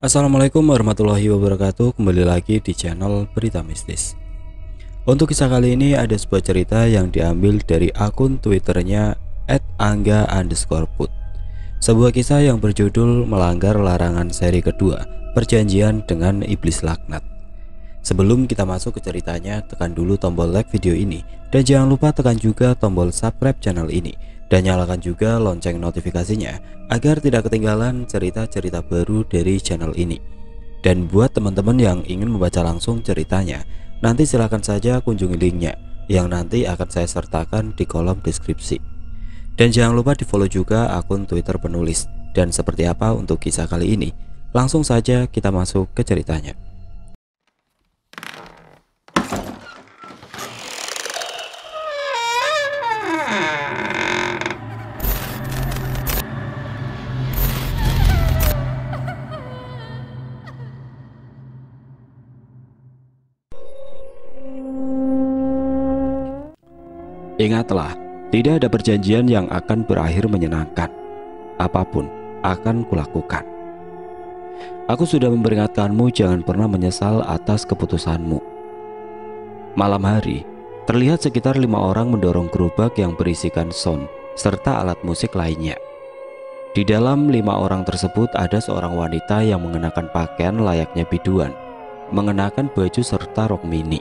Assalamualaikum warahmatullahi wabarakatuh. Kembali lagi di channel Berita Mistis. Untuk kisah kali ini ada sebuah cerita yang diambil dari akun Twitternya @angga_put. Sebuah kisah yang berjudul Melanggar Larangan seri kedua, Perjanjian dengan Iblis Laknat. Sebelum kita masuk ke ceritanya, tekan dulu tombol like video ini dan jangan lupa tekan juga tombol subscribe channel ini dan nyalakan juga lonceng notifikasinya agar tidak ketinggalan cerita-cerita baru dari channel ini. Dan buat teman-teman yang ingin membaca langsung ceritanya, nanti silahkan saja kunjungi linknya yang nanti akan saya sertakan di kolom deskripsi. Dan jangan lupa di follow juga akun Twitter penulis. Dan seperti apa untuk kisah kali ini? Langsung saja kita masuk ke ceritanya. Ingatlah, tidak ada perjanjian yang akan berakhir menyenangkan. Apapun akan kulakukan. Aku sudah memperingatkanmu jangan pernah menyesal atas keputusanmu. Malam hari, terlihat sekitar 5 orang mendorong gerobak yang berisikan sound serta alat musik lainnya. Di dalam 5 orang tersebut ada seorang wanita yang mengenakan pakaian layaknya biduan, mengenakan baju serta rok mini.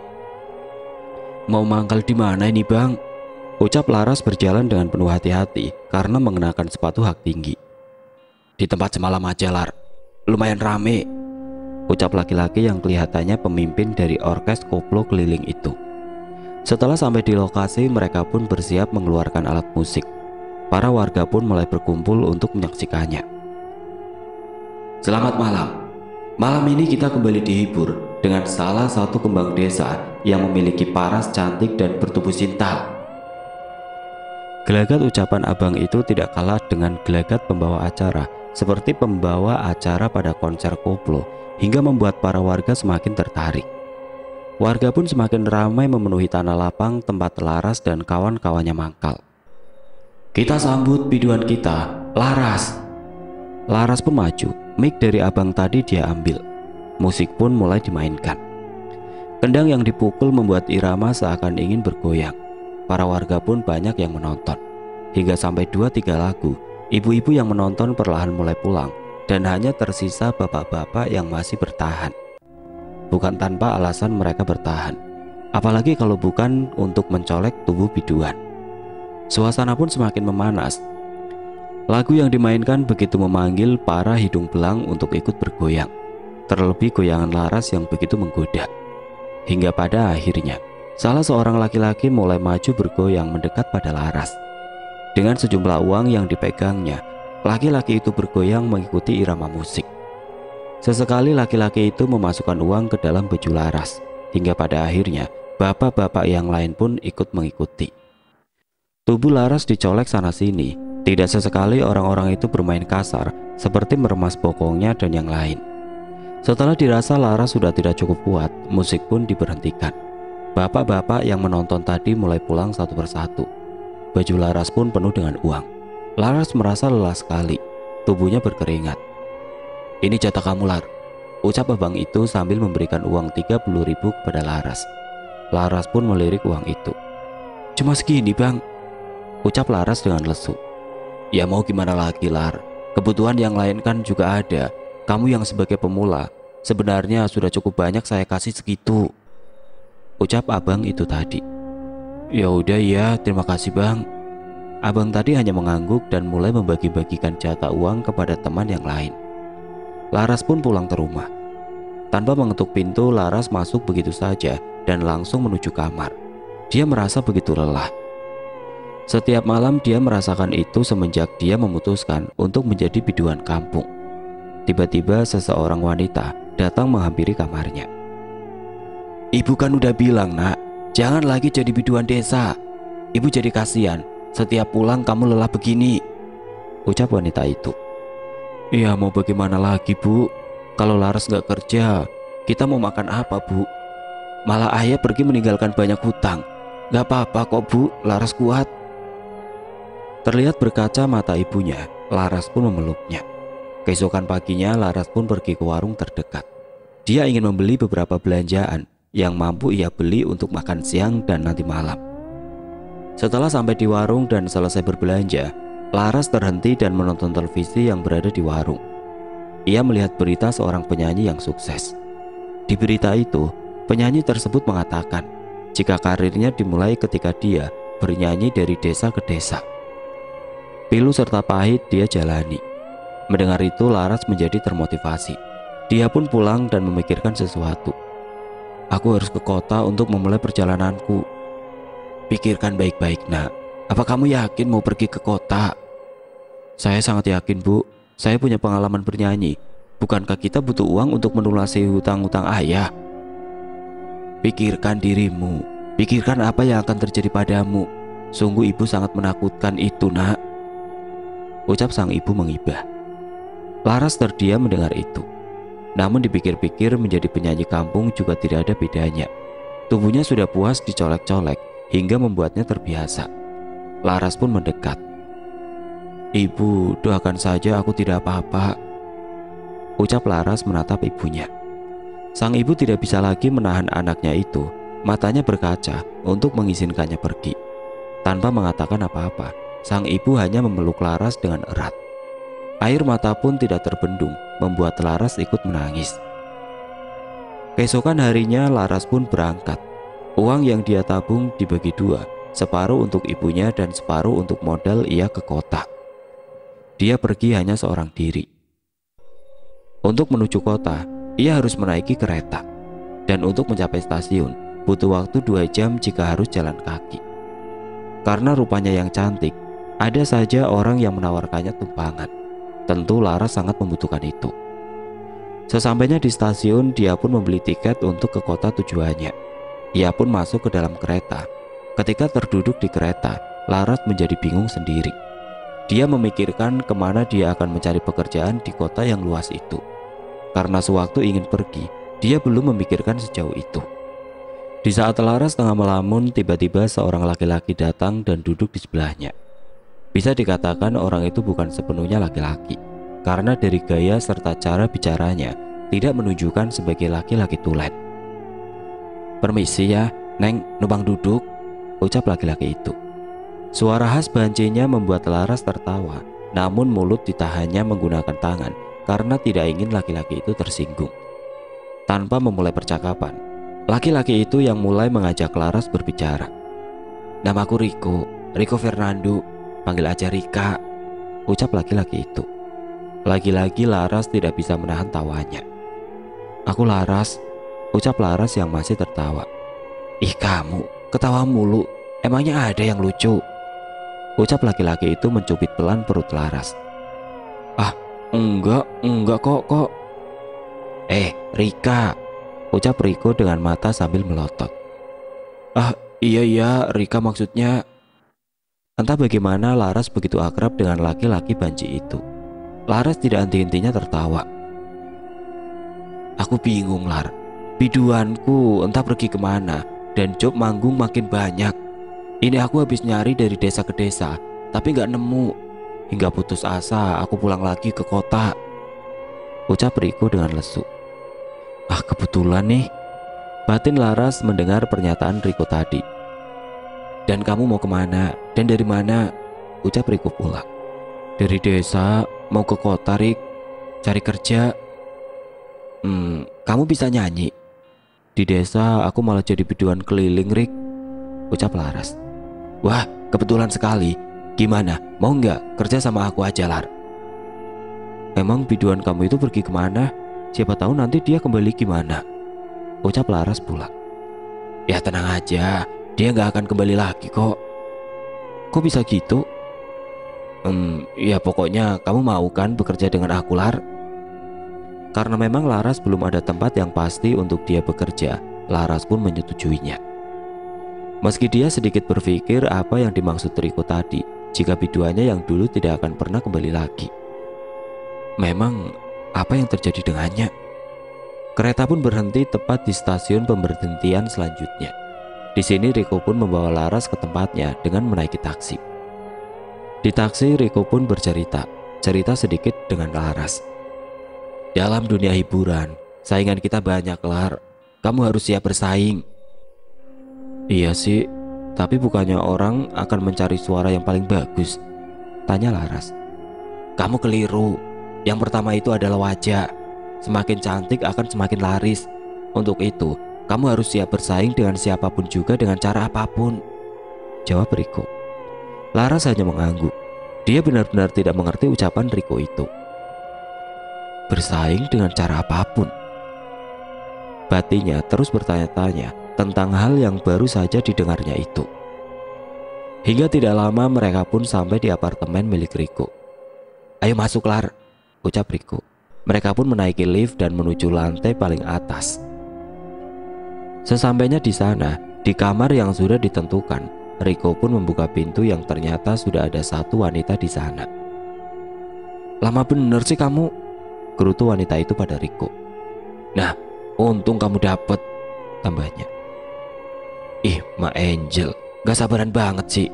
Mau mangkal di mana ini, Bang? Ucap Laras berjalan dengan penuh hati-hati karena mengenakan sepatu hak tinggi. Di tempat semalam aja, Lar. Lumayan rame, ucap laki-laki yang kelihatannya pemimpin dari orkes koplo keliling itu. Setelah sampai di lokasi, mereka pun bersiap mengeluarkan alat musik. Para warga pun mulai berkumpul untuk menyaksikannya. Selamat malam. Malam ini kita kembali dihibur dengan salah satu kembang desa yang memiliki paras cantik dan bertubuh sintal. Gelagat ucapan abang itu tidak kalah dengan gelagat pembawa acara, seperti pembawa acara pada konser koplo, hingga membuat para warga semakin tertarik. Warga pun semakin ramai memenuhi tanah lapang tempat Laras dan kawan-kawannya mangkal. Kita sambut biduan kita, Laras. Laras pun maju, mic dari abang tadi dia ambil. Musik pun mulai dimainkan. Kendang yang dipukul membuat irama seakan ingin bergoyang. Para warga pun banyak yang menonton. Hingga sampai 2-3 lagu, ibu-ibu yang menonton perlahan mulai pulang dan hanya tersisa bapak-bapak yang masih bertahan. Bukan tanpa alasan mereka bertahan, apalagi kalau bukan untuk mencolek tubuh biduan. Suasana pun semakin memanas. Lagu yang dimainkan begitu memanggil para hidung belang untuk ikut bergoyang. Terlebih goyangan Laras yang begitu menggoda. Hingga pada akhirnya salah seorang laki-laki mulai maju bergoyang mendekat pada Laras. Dengan sejumlah uang yang dipegangnya, laki-laki itu bergoyang mengikuti irama musik. Sesekali laki-laki itu memasukkan uang ke dalam baju Laras, hingga pada akhirnya bapak-bapak yang lain pun ikut mengikuti. Tubuh Laras dicolek sana-sini. Tidak sesekali orang-orang itu bermain kasar, seperti meremas bokongnya dan yang lain. Setelah dirasa Laras sudah tidak cukup kuat, musik pun diberhentikan. Bapak-bapak yang menonton tadi mulai pulang satu persatu. Baju Laras pun penuh dengan uang. Laras merasa lelah sekali. Tubuhnya berkeringat. Ini jatah kamu, Lar, ucap abang itu sambil memberikan uang 30.000 kepada Laras. Laras pun melirik uang itu. Cuma segini, Bang, ucap Laras dengan lesu. Ya mau gimana lagi, Lar. Kebutuhan yang lain kan juga ada. Kamu yang sebagai pemula, sebenarnya sudah cukup banyak saya kasih segitu, ucap abang itu tadi. Ya udah ya, terima kasih, Bang. Abang tadi hanya mengangguk dan mulai membagi-bagikan jatah uang kepada teman yang lain. Laras pun pulang ke rumah. Tanpa mengetuk pintu, Laras masuk begitu saja dan langsung menuju kamar. Dia merasa begitu lelah. Setiap malam dia merasakan itu semenjak dia memutuskan untuk menjadi biduan kampung. Tiba-tiba seseorang wanita datang menghampiri kamarnya. Ibu kan udah bilang, Nak, jangan lagi jadi biduan desa. Ibu jadi kasihan, setiap pulang kamu lelah begini, ucap wanita itu. Ya mau bagaimana lagi, Bu? Kalau Laras gak kerja, kita mau makan apa, Bu? Malah ayah pergi meninggalkan banyak hutang. Gak apa-apa kok, Bu, Laras kuat. Terlihat berkaca mata ibunya, Laras pun memeluknya. Keesokan paginya Laras pun pergi ke warung terdekat. Dia ingin membeli beberapa belanjaan yang mampu ia beli untuk makan siang dan nanti malam. Setelah sampai di warung dan selesai berbelanja, Laras terhenti dan menonton televisi yang berada di warung. Ia melihat berita seorang penyanyi yang sukses. Di berita itu, penyanyi tersebut mengatakan jika karirnya dimulai ketika dia bernyanyi dari desa ke desa. Pilu serta pahit dia jalani. Mendengar itu, Laras menjadi termotivasi. Dia pun pulang dan memikirkan sesuatu. Aku harus ke kota untuk memulai perjalananku. Pikirkan baik-baik, nak. Apa kamu yakin mau pergi ke kota? Saya sangat yakin, Bu. Saya punya pengalaman bernyanyi. Bukankah kita butuh uang untuk melunasi hutang-hutang ayah? Pikirkan dirimu. Pikirkan apa yang akan terjadi padamu. Sungguh ibu sangat menakutkan itu, nak. Ucap sang ibu mengibah. Laras terdiam mendengar itu. Namun dipikir-pikir menjadi penyanyi kampung juga tidak ada bedanya. Tubuhnya sudah puas dicolek-colek hingga membuatnya terbiasa. Laras pun mendekat. Ibu, doakan saja aku tidak apa-apa. Ucap Laras menatap ibunya. Sang ibu tidak bisa lagi menahan anaknya itu. Matanya berkaca untuk mengizinkannya pergi. Tanpa mengatakan apa-apa, sang ibu hanya memeluk Laras dengan erat. Air mata pun tidak terbendung, membuat Laras ikut menangis. Keesokan harinya Laras pun berangkat. Uang yang dia tabung dibagi dua, separuh untuk ibunya dan separuh untuk modal ia ke kota. Dia pergi hanya seorang diri. Untuk menuju kota, ia harus menaiki kereta. Dan untuk mencapai stasiun, butuh waktu 2 jam jika harus jalan kaki. Karena rupanya yang cantik, ada saja orang yang menawarkannya tumpangan. Tentu Laras sangat membutuhkan itu. Sesampainya di stasiun, dia pun membeli tiket untuk ke kota tujuannya. Ia pun masuk ke dalam kereta. Ketika terduduk di kereta, Laras menjadi bingung sendiri. Dia memikirkan kemana dia akan mencari pekerjaan di kota yang luas itu. Karena sewaktu ingin pergi, dia belum memikirkan sejauh itu. Di saat Laras tengah melamun, tiba-tiba seorang laki-laki datang dan duduk di sebelahnya. Bisa dikatakan orang itu bukan sepenuhnya laki-laki, karena dari gaya serta cara bicaranya tidak menunjukkan sebagai laki-laki tulen. Permisi ya, Neng, numpang duduk, ucap laki-laki itu. Suara khas bancinya membuat Laras tertawa, namun mulut ditahannya menggunakan tangan karena tidak ingin laki-laki itu tersinggung. Tanpa memulai percakapan, laki-laki itu yang mulai mengajak Laras berbicara. Namaku Riko Fernando. Panggil aja Rika, ucap laki-laki itu. Lagi-lagi Laras tidak bisa menahan tawanya. Aku Laras, ucap Laras yang masih tertawa. Ih kamu, ketawa mulu, emangnya ada yang lucu? Ucap laki-laki itu mencubit pelan perut Laras. Ah, enggak kok. Rika, ucap Riko dengan mata sambil melotot. Ah, iya, Rika maksudnya. Entah bagaimana Laras begitu akrab dengan laki-laki banci itu. Laras tidak henti-hentinya tertawa. Aku bingung, Lar. Biduanku entah pergi kemana, dan job manggung makin banyak. Ini aku habis nyari dari desa ke desa, tapi gak nemu. Hingga putus asa aku pulang lagi ke kota, ucap Riko dengan lesu. Ah, kebetulan nih, batin Laras mendengar pernyataan Riko tadi. Dan kamu mau kemana? Dan dari mana? Ucap Riko pula. Dari desa, mau ke kota, Rik. Cari kerja. Kamu bisa nyanyi? Di desa aku malah jadi biduan keliling, Rik, ucap Laras. Wah, kebetulan sekali. Gimana? Mau nggak kerja sama aku aja, Lar? Emang biduan kamu itu pergi kemana? Siapa tahu nanti dia kembali gimana? Ucap Laras pula. Ya tenang aja, dia gak akan kembali lagi kok. Kok bisa gitu? Ya pokoknya kamu mau kan bekerja dengan aku, Lar? Karena memang Laras belum ada tempat yang pasti untuk dia bekerja, Laras pun menyetujuinya. Meski dia sedikit berpikir apa yang dimaksud Riko tadi, jika biduannya yang dulu tidak akan pernah kembali lagi. Memang apa yang terjadi dengannya? Kereta pun berhenti tepat di stasiun pemberhentian selanjutnya. Di sini Riko pun membawa Laras ke tempatnya dengan menaiki taksi. Di taksi Riko pun bercerita sedikit dengan Laras. Dalam dunia hiburan, saingan kita banyak, Lar. Kamu harus siap bersaing. Iya sih, tapi bukannya orang akan mencari suara yang paling bagus? Tanya Laras. Kamu keliru. Yang pertama itu adalah wajah. Semakin cantik akan semakin laris. Untuk itu, kamu harus siap bersaing dengan siapapun juga dengan cara apapun, jawab Riko. Laras hanya mengangguk. Dia benar-benar tidak mengerti ucapan Riko itu. Bersaing dengan cara apapun. Batinnya terus bertanya-tanya tentang hal yang baru saja didengarnya itu. Hingga tidak lama mereka pun sampai di apartemen milik Riko. Ayo masuk, Lar, ucap Riko. Mereka pun menaiki lift dan menuju lantai paling atas. Sesampainya di sana, di kamar yang sudah ditentukan, Riko pun membuka pintu yang ternyata sudah ada satu wanita di sana. Lama bener sih kamu, gerutu wanita itu pada Riko. Nah, untung kamu dapet, tambahnya. Ih, Ma Angel, gak sabaran banget sih,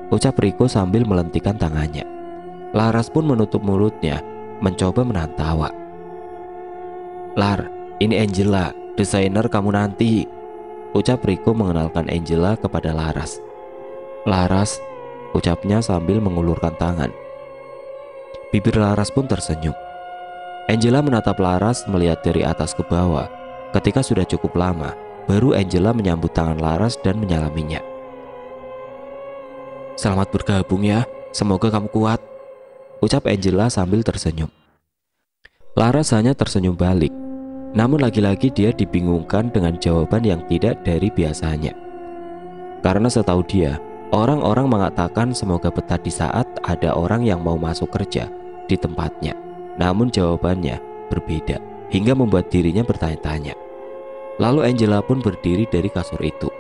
ucap Riko sambil melentikan tangannya. Laras pun menutup mulutnya, mencoba menahan tawa. Lar, ini Angela, desainer kamu nanti, ucap Riko mengenalkan Angela kepada Laras. Laras, ucapnya sambil mengulurkan tangan. Bibir Laras pun tersenyum. Angela menatap Laras melihat dari atas ke bawah. Ketika sudah cukup lama, baru Angela menyambut tangan Laras dan menyalaminya. Selamat bergabung ya, semoga kamu kuat, ucap Angela sambil tersenyum. Laras hanya tersenyum balik. Namun lagi-lagi dia dibingungkan dengan jawaban yang tidak dari biasanya. Karena setahu dia, orang-orang mengatakan semoga betah di saat ada orang yang mau masuk kerja di tempatnya. Namun jawabannya berbeda hingga membuat dirinya bertanya-tanya. Lalu Angela pun berdiri dari kasur itu.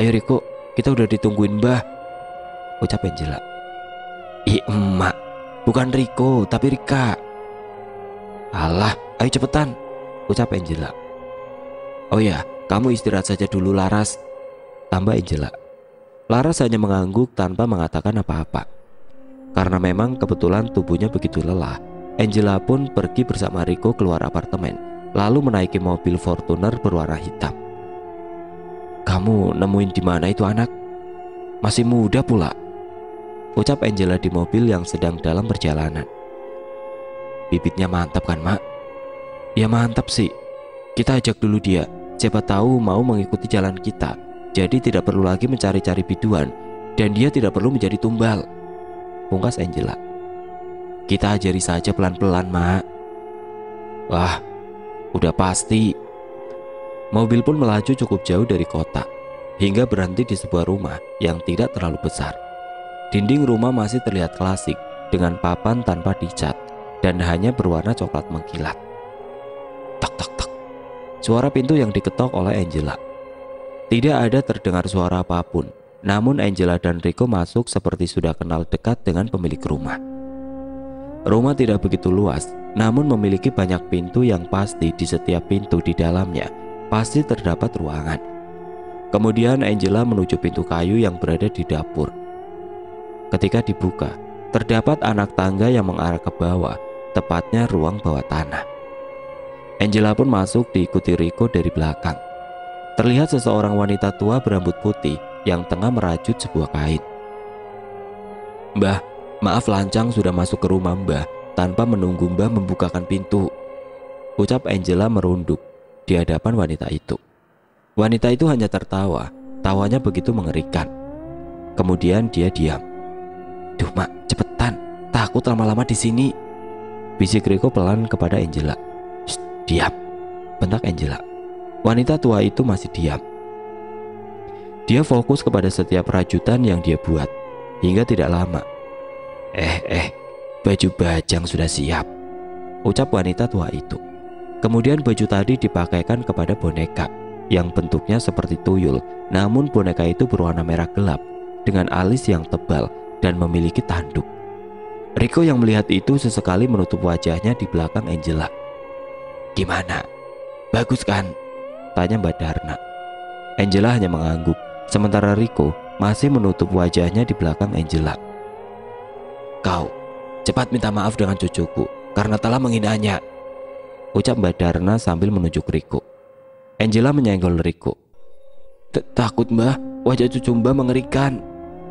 Ayo Riko, kita udah ditungguin Mbah, ucap Angela. Ih emak, bukan Riko tapi Rika. Alah, ayo cepetan, ucap Angela. Oh ya, kamu istirahat saja dulu Laras, tambah Angela. Laras hanya mengangguk tanpa mengatakan apa-apa. Karena memang kebetulan tubuhnya begitu lelah, Angela pun pergi bersama Riko keluar apartemen, lalu menaiki mobil Fortuner berwarna hitam. Kamu nemuin di mana itu anak? Masih muda pula, ucap Angela di mobil yang sedang dalam perjalanan. Bibitnya mantap kan, Mak? Ya mantap sih. Kita ajak dulu dia, siapa tahu mau mengikuti jalan kita. Jadi tidak perlu lagi mencari-cari biduan, dan dia tidak perlu menjadi tumbal, pungkas Angela. Kita ajari saja pelan-pelan, Mak. Wah, udah pasti. Mobil pun melaju cukup jauh dari kota, hingga berhenti di sebuah rumah yang tidak terlalu besar. Dinding rumah masih terlihat klasik, dengan papan tanpa dicat, dan hanya berwarna coklat mengkilat. Tak tak tak. Suara pintu yang diketok oleh Angela. Tidak ada terdengar suara apapun, namun Angela dan Riko masuk seperti sudah kenal dekat dengan pemilik rumah. Rumah tidak begitu luas, namun memiliki banyak pintu yang pasti di setiap pintu di dalamnya pasti terdapat ruangan. Kemudian Angela menuju pintu kayu yang berada di dapur. Ketika dibuka, terdapat anak tangga yang mengarah ke bawah, tepatnya ruang bawah tanah. Angela pun masuk diikuti Riko dari belakang. Terlihat seseorang wanita tua berambut putih yang tengah merajut sebuah kain. Mbah, maaf lancang sudah masuk ke rumah Mbah tanpa menunggu Mbah membukakan pintu, ucap Angela merunduk di hadapan wanita itu. Wanita itu hanya tertawa, tawanya begitu mengerikan. Kemudian dia diam. Duh Mak, cepetan, takut lama-lama di sini, bisik Riko pelan kepada Angela. Shh, diam, bentak Angela. Wanita tua itu masih diam. Dia fokus kepada setiap rajutan yang dia buat. Hingga tidak lama, baju bajang sudah siap, ucap wanita tua itu. Kemudian baju tadi dipakaikan kepada boneka yang bentuknya seperti tuyul, namun boneka itu berwarna merah gelap dengan alis yang tebal dan memiliki tanduk. Riko yang melihat itu sesekali menutup wajahnya di belakang Angela. Gimana? Bagus kan? Tanya Mbak Darna. Angela hanya mengangguk, sementara Riko masih menutup wajahnya di belakang Angela. Kau cepat minta maaf dengan cucuku karena telah menghinanya, ucap Mbak Darna sambil menunjuk Riko. Angela menyenggol Riko. Takut Mbah, wajah cucu Mbah mengerikan,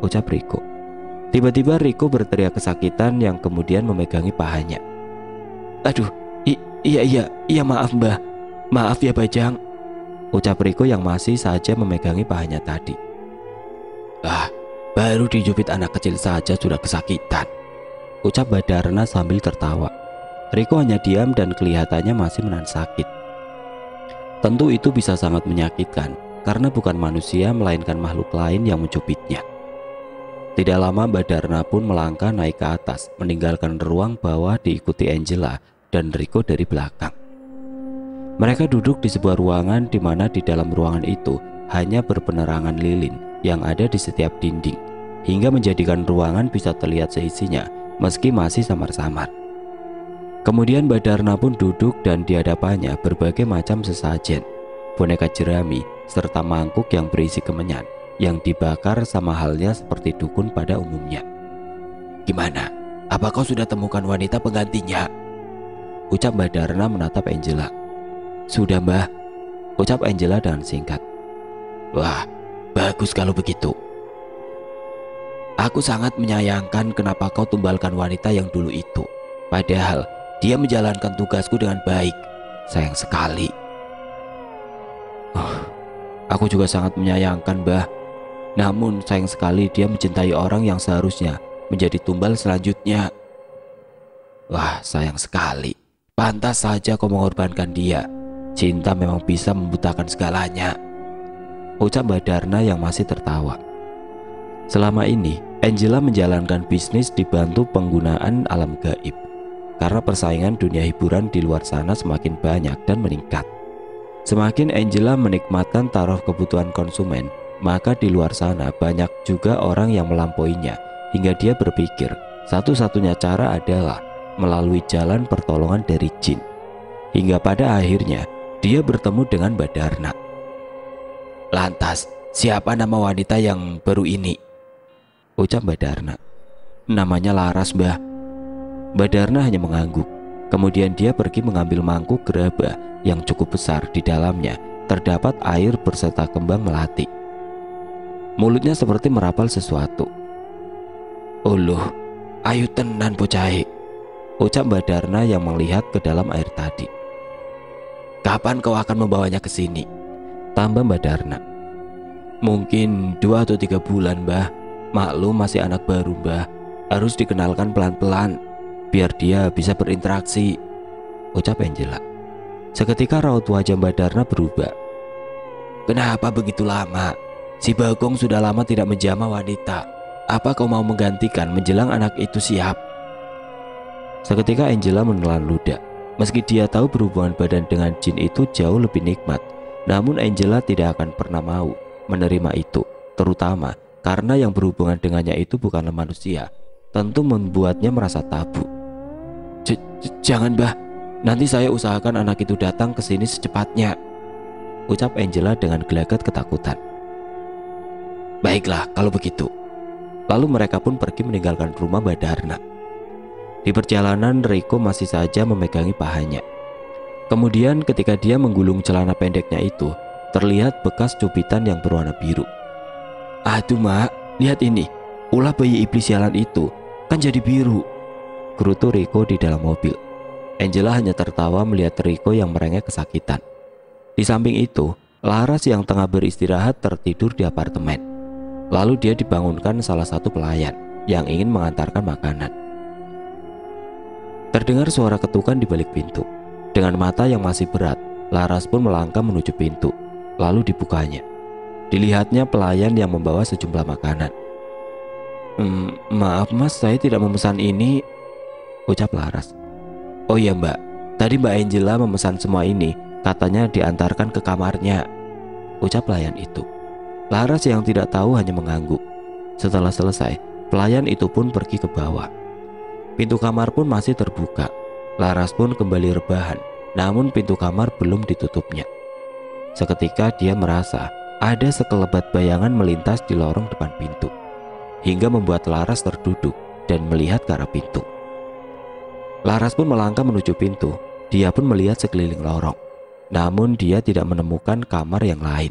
ucap Riko. Tiba-tiba Riko berteriak kesakitan yang kemudian memegangi pahanya. Aduh, iya maaf Mbah, maaf ya Bajang, ucap Riko yang masih saja memegangi pahanya tadi. Baru dijubit anak kecil saja sudah kesakitan, ucap Mbak Darna sambil tertawa. Riko hanya diam dan kelihatannya masih menahan sakit. Tentu itu bisa sangat menyakitkan karena bukan manusia melainkan makhluk lain yang mencubitnya. Tidak lama Mbak Darna pun melangkah naik ke atas, meninggalkan ruang bawah diikuti Angela dan Riko dari belakang. Mereka duduk di sebuah ruangan di mana di dalam ruangan itu hanya berpenerangan lilin yang ada di setiap dinding, hingga menjadikan ruangan bisa terlihat seisinya meski masih samar-samar. Kemudian Mbak Darna pun duduk dan di hadapannya berbagai macam sesajen, boneka jerami, serta mangkuk yang berisi kemenyan yang dibakar sama halnya seperti dukun pada umumnya. Gimana? Apa kau sudah temukan wanita penggantinya? Ucap Mbak Darna menatap Angela. Sudah Mbah, ucap Angela dengan singkat. Wah, bagus kalau begitu. Aku sangat menyayangkan kenapa kau tumbalkan wanita yang dulu itu. Padahal dia menjalankan tugasku dengan baik. Sayang sekali. Aku juga sangat menyayangkan Mbah. Namun sayang sekali dia mencintai orang yang seharusnya menjadi tumbal selanjutnya. Wah, sayang sekali. Pantas saja kau mengorbankan dia. Cinta memang bisa membutakan segalanya, ucap Mbak Darna yang masih tertawa. Selama ini Angela menjalankan bisnis dibantu penggunaan alam gaib, karena persaingan dunia hiburan di luar sana semakin banyak dan meningkat. Semakin Angela menikmatkan taraf kebutuhan konsumen, maka di luar sana banyak juga orang yang melampauinya, hingga dia berpikir satu-satunya cara adalah melalui jalan pertolongan dari jin. Hingga pada akhirnya dia bertemu dengan Mbak Darna. Lantas, siapa nama wanita yang baru ini? Ucap Mbak Darna. Namanya Laras Mbah. Mbak Darna hanya mengangguk. Kemudian dia pergi mengambil mangkuk gerabah yang cukup besar. Di dalamnya terdapat air berserta kembang melati. Mulutnya seperti merapal sesuatu. Uluh, ayu tenan bocah, ucap Mbak Darna yang melihat ke dalam air tadi. Kapan kau akan membawanya ke sini? Tambah Mbak Darna. Mungkin 2 atau 3 bulan Mbah. Maklum masih anak baru Mbah. Harus dikenalkan pelan-pelan biar dia bisa berinteraksi, ucap Angela. Seketika raut wajah Mbak Darna berubah. Kenapa begitu lama? Si Bagong sudah lama tidak menjamah wanita. Apa kau mau menggantikan menjelang anak itu siap? Seketika Angela menelan ludah. Meski dia tahu berhubungan badan dengan jin itu jauh lebih nikmat, namun Angela tidak akan pernah mau menerima itu, terutama karena yang berhubungan dengannya itu bukanlah manusia. Tentu membuatnya merasa tabu. Jangan Mbah, nanti saya usahakan anak itu datang ke sini secepatnya, ucap Angela dengan gelagat ketakutan. Baiklah kalau begitu. Lalu mereka pun pergi meninggalkan rumah Mbak Darna. Di perjalanan Riko masih saja memegangi pahanya. Kemudian ketika dia menggulung celana pendeknya itu, terlihat bekas cubitan yang berwarna biru. Aduh Mak, lihat ini, ulah bayi iblis sialan itu kan jadi biru, gerutu Riko di dalam mobil. Angela hanya tertawa melihat Riko yang merengek kesakitan. Di samping itu, Laras yang tengah beristirahat tertidur di apartemen. Lalu dia dibangunkan salah satu pelayan yang ingin mengantarkan makanan. Terdengar suara ketukan di balik pintu. Dengan mata yang masih berat, Laras pun melangkah menuju pintu. Lalu dibukanya. Dilihatnya pelayan yang membawa sejumlah makanan. Maaf Mas, saya tidak memesan ini, ucap Laras. Oh iya Mbak, tadi Mbak Angela memesan semua ini. Katanya diantarkan ke kamarnya, ucap pelayan itu. Laras yang tidak tahu hanya mengangguk. Setelah selesai, pelayan itu pun pergi ke bawah. Pintu kamar pun masih terbuka. Laras pun kembali rebahan, namun pintu kamar belum ditutupnya. Seketika dia merasa ada sekelebat bayangan melintas di lorong depan pintu, hingga membuat Laras terduduk dan melihat ke arah pintu. Laras pun melangkah menuju pintu. Dia pun melihat sekeliling lorong, namun dia tidak menemukan kamar yang lain.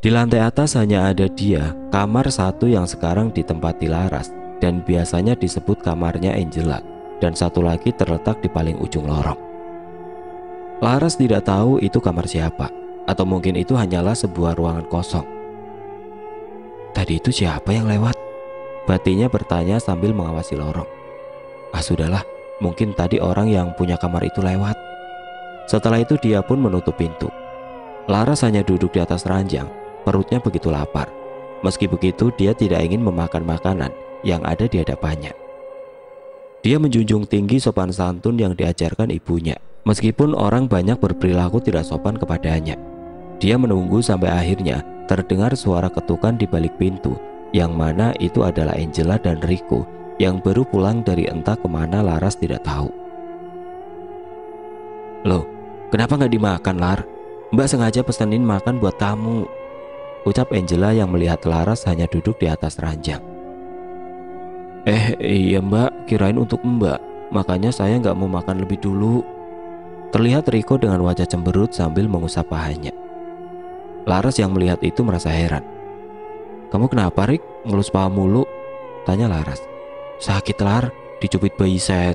Di lantai atas hanya ada dia, kamar satu yang sekarang ditempati Laras dan biasanya disebut kamarnya Angela, dan satu lagi terletak di paling ujung lorong. Laras tidak tahu itu kamar siapa, atau mungkin itu hanyalah sebuah ruangan kosong. Tadi itu siapa yang lewat? Batinnya bertanya sambil mengawasi lorong. Ah sudahlah, mungkin tadi orang yang punya kamar itu lewat. Setelah itu dia pun menutup pintu. Laras hanya duduk di atas ranjang, perutnya begitu lapar. Meski begitu dia tidak ingin memakan makanan yang ada di hadapannya. Dia menjunjung tinggi sopan santun yang diajarkan ibunya, meskipun orang banyak berperilaku tidak sopan kepadanya. Dia menunggu sampai akhirnya terdengar suara ketukan di balik pintu, yang mana itu adalah Angela dan Rico yang baru pulang dari entah kemana Laras tidak tahu. Loh, kenapa nggak dimakan, Lar? Mbak sengaja pesenin makan buat kamu, ucap Angela yang melihat Laras hanya duduk di atas ranjang. Iya mbak, kirain untuk mbak, makanya saya nggak mau makan lebih dulu. Terlihat Rico dengan wajah cemberut sambil mengusap pahanya. Laras yang melihat itu merasa heran. Kamu kenapa, Rik? Ngelus paha mulu? Tanya Laras. Sakit, Lar, dicubit bayi set.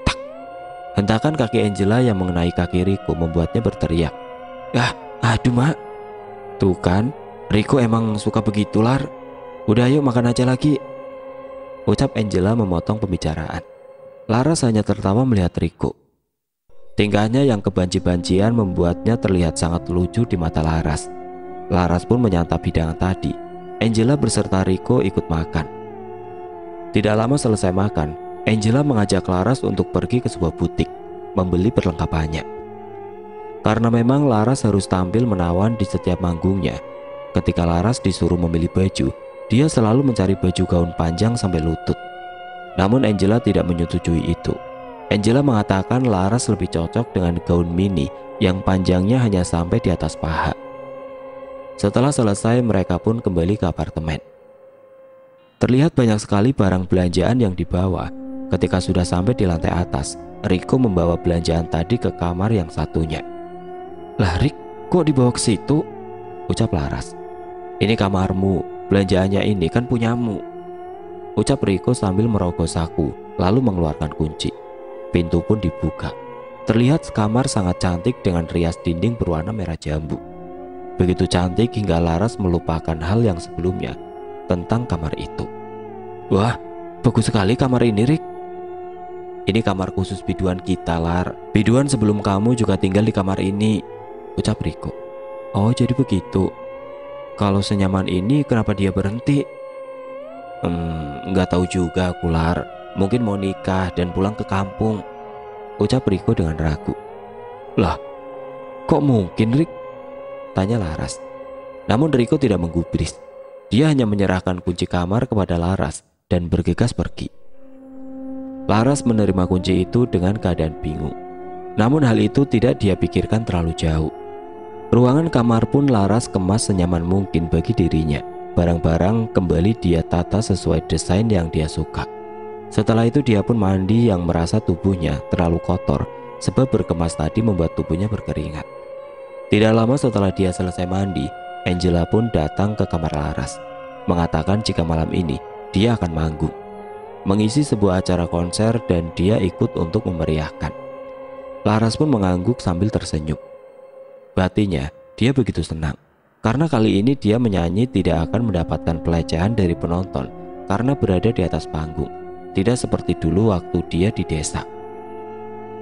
Tak. Hentakan kaki Angela yang mengenai kaki Rico membuatnya berteriak. Aduh mak. Tuh kan, Rico emang suka begitu, Lar. Udah yuk makan aja lagi, ucap Angela memotong pembicaraan. Laras hanya tertawa melihat Rico. Tingkahnya yang kebanci-bancian membuatnya terlihat sangat lucu di mata Laras. Laras pun menyantap hidangan tadi. Angela beserta Rico ikut makan. Tidak lama selesai makan, Angela mengajak Laras untuk pergi ke sebuah butik, membeli perlengkapannya. Karena memang Laras harus tampil menawan di setiap manggungnya. Ketika Laras disuruh memilih baju, dia selalu mencari baju gaun panjang sampai lutut. Namun Angela tidak menyetujui itu. Angela mengatakan Laras lebih cocok dengan gaun mini yang panjangnya hanya sampai di atas paha. Setelah selesai, mereka pun kembali ke apartemen. Terlihat banyak sekali barang belanjaan yang dibawa. Ketika sudah sampai di lantai atas, Rico membawa belanjaan tadi ke kamar yang satunya. Lah Rick, kok dibawa ke situ? Ucap Laras. Ini kamarmu, belanjaannya ini kan punyamu, ucap Rico sambil merogoh saku lalu mengeluarkan kunci. Pintu pun dibuka. Terlihat kamar sangat cantik dengan rias dinding berwarna merah jambu. Begitu cantik hingga Laras melupakan hal yang sebelumnya tentang kamar itu. Wah, bagus sekali kamar ini, Rick. Ini kamar khusus biduan kita, Lar. Biduan sebelum kamu juga tinggal di kamar ini, ucap Rico. Oh, jadi begitu. Kalau senyaman ini kenapa dia berhenti? Nggak tahu juga aku, Lar. Mungkin mau nikah dan pulang ke kampung, ucap Rico dengan ragu. Lah, kok mungkin, Rick? Tanya Laras. Namun Rico tidak menggubris. Dia hanya menyerahkan kunci kamar kepada Laras dan bergegas pergi. Laras menerima kunci itu dengan keadaan bingung. Namun hal itu tidak dia pikirkan terlalu jauh. Ruangan kamar pun Laras kemas senyaman mungkin bagi dirinya. Barang-barang kembali dia tata sesuai desain yang dia suka. Setelah itu dia pun mandi yang merasa tubuhnya terlalu kotor sebab berkemas tadi membuat tubuhnya berkeringat. Tidak lama setelah dia selesai mandi, Angela pun datang ke kamar Laras, mengatakan jika malam ini dia akan manggung, mengisi sebuah acara konser dan dia ikut untuk memeriahkan. Laras pun mengangguk sambil tersenyum. Batinnya dia begitu senang karena kali ini dia menyanyi tidak akan mendapatkan pelecehan dari penonton karena berada di atas panggung. Tidak seperti dulu waktu dia di desa.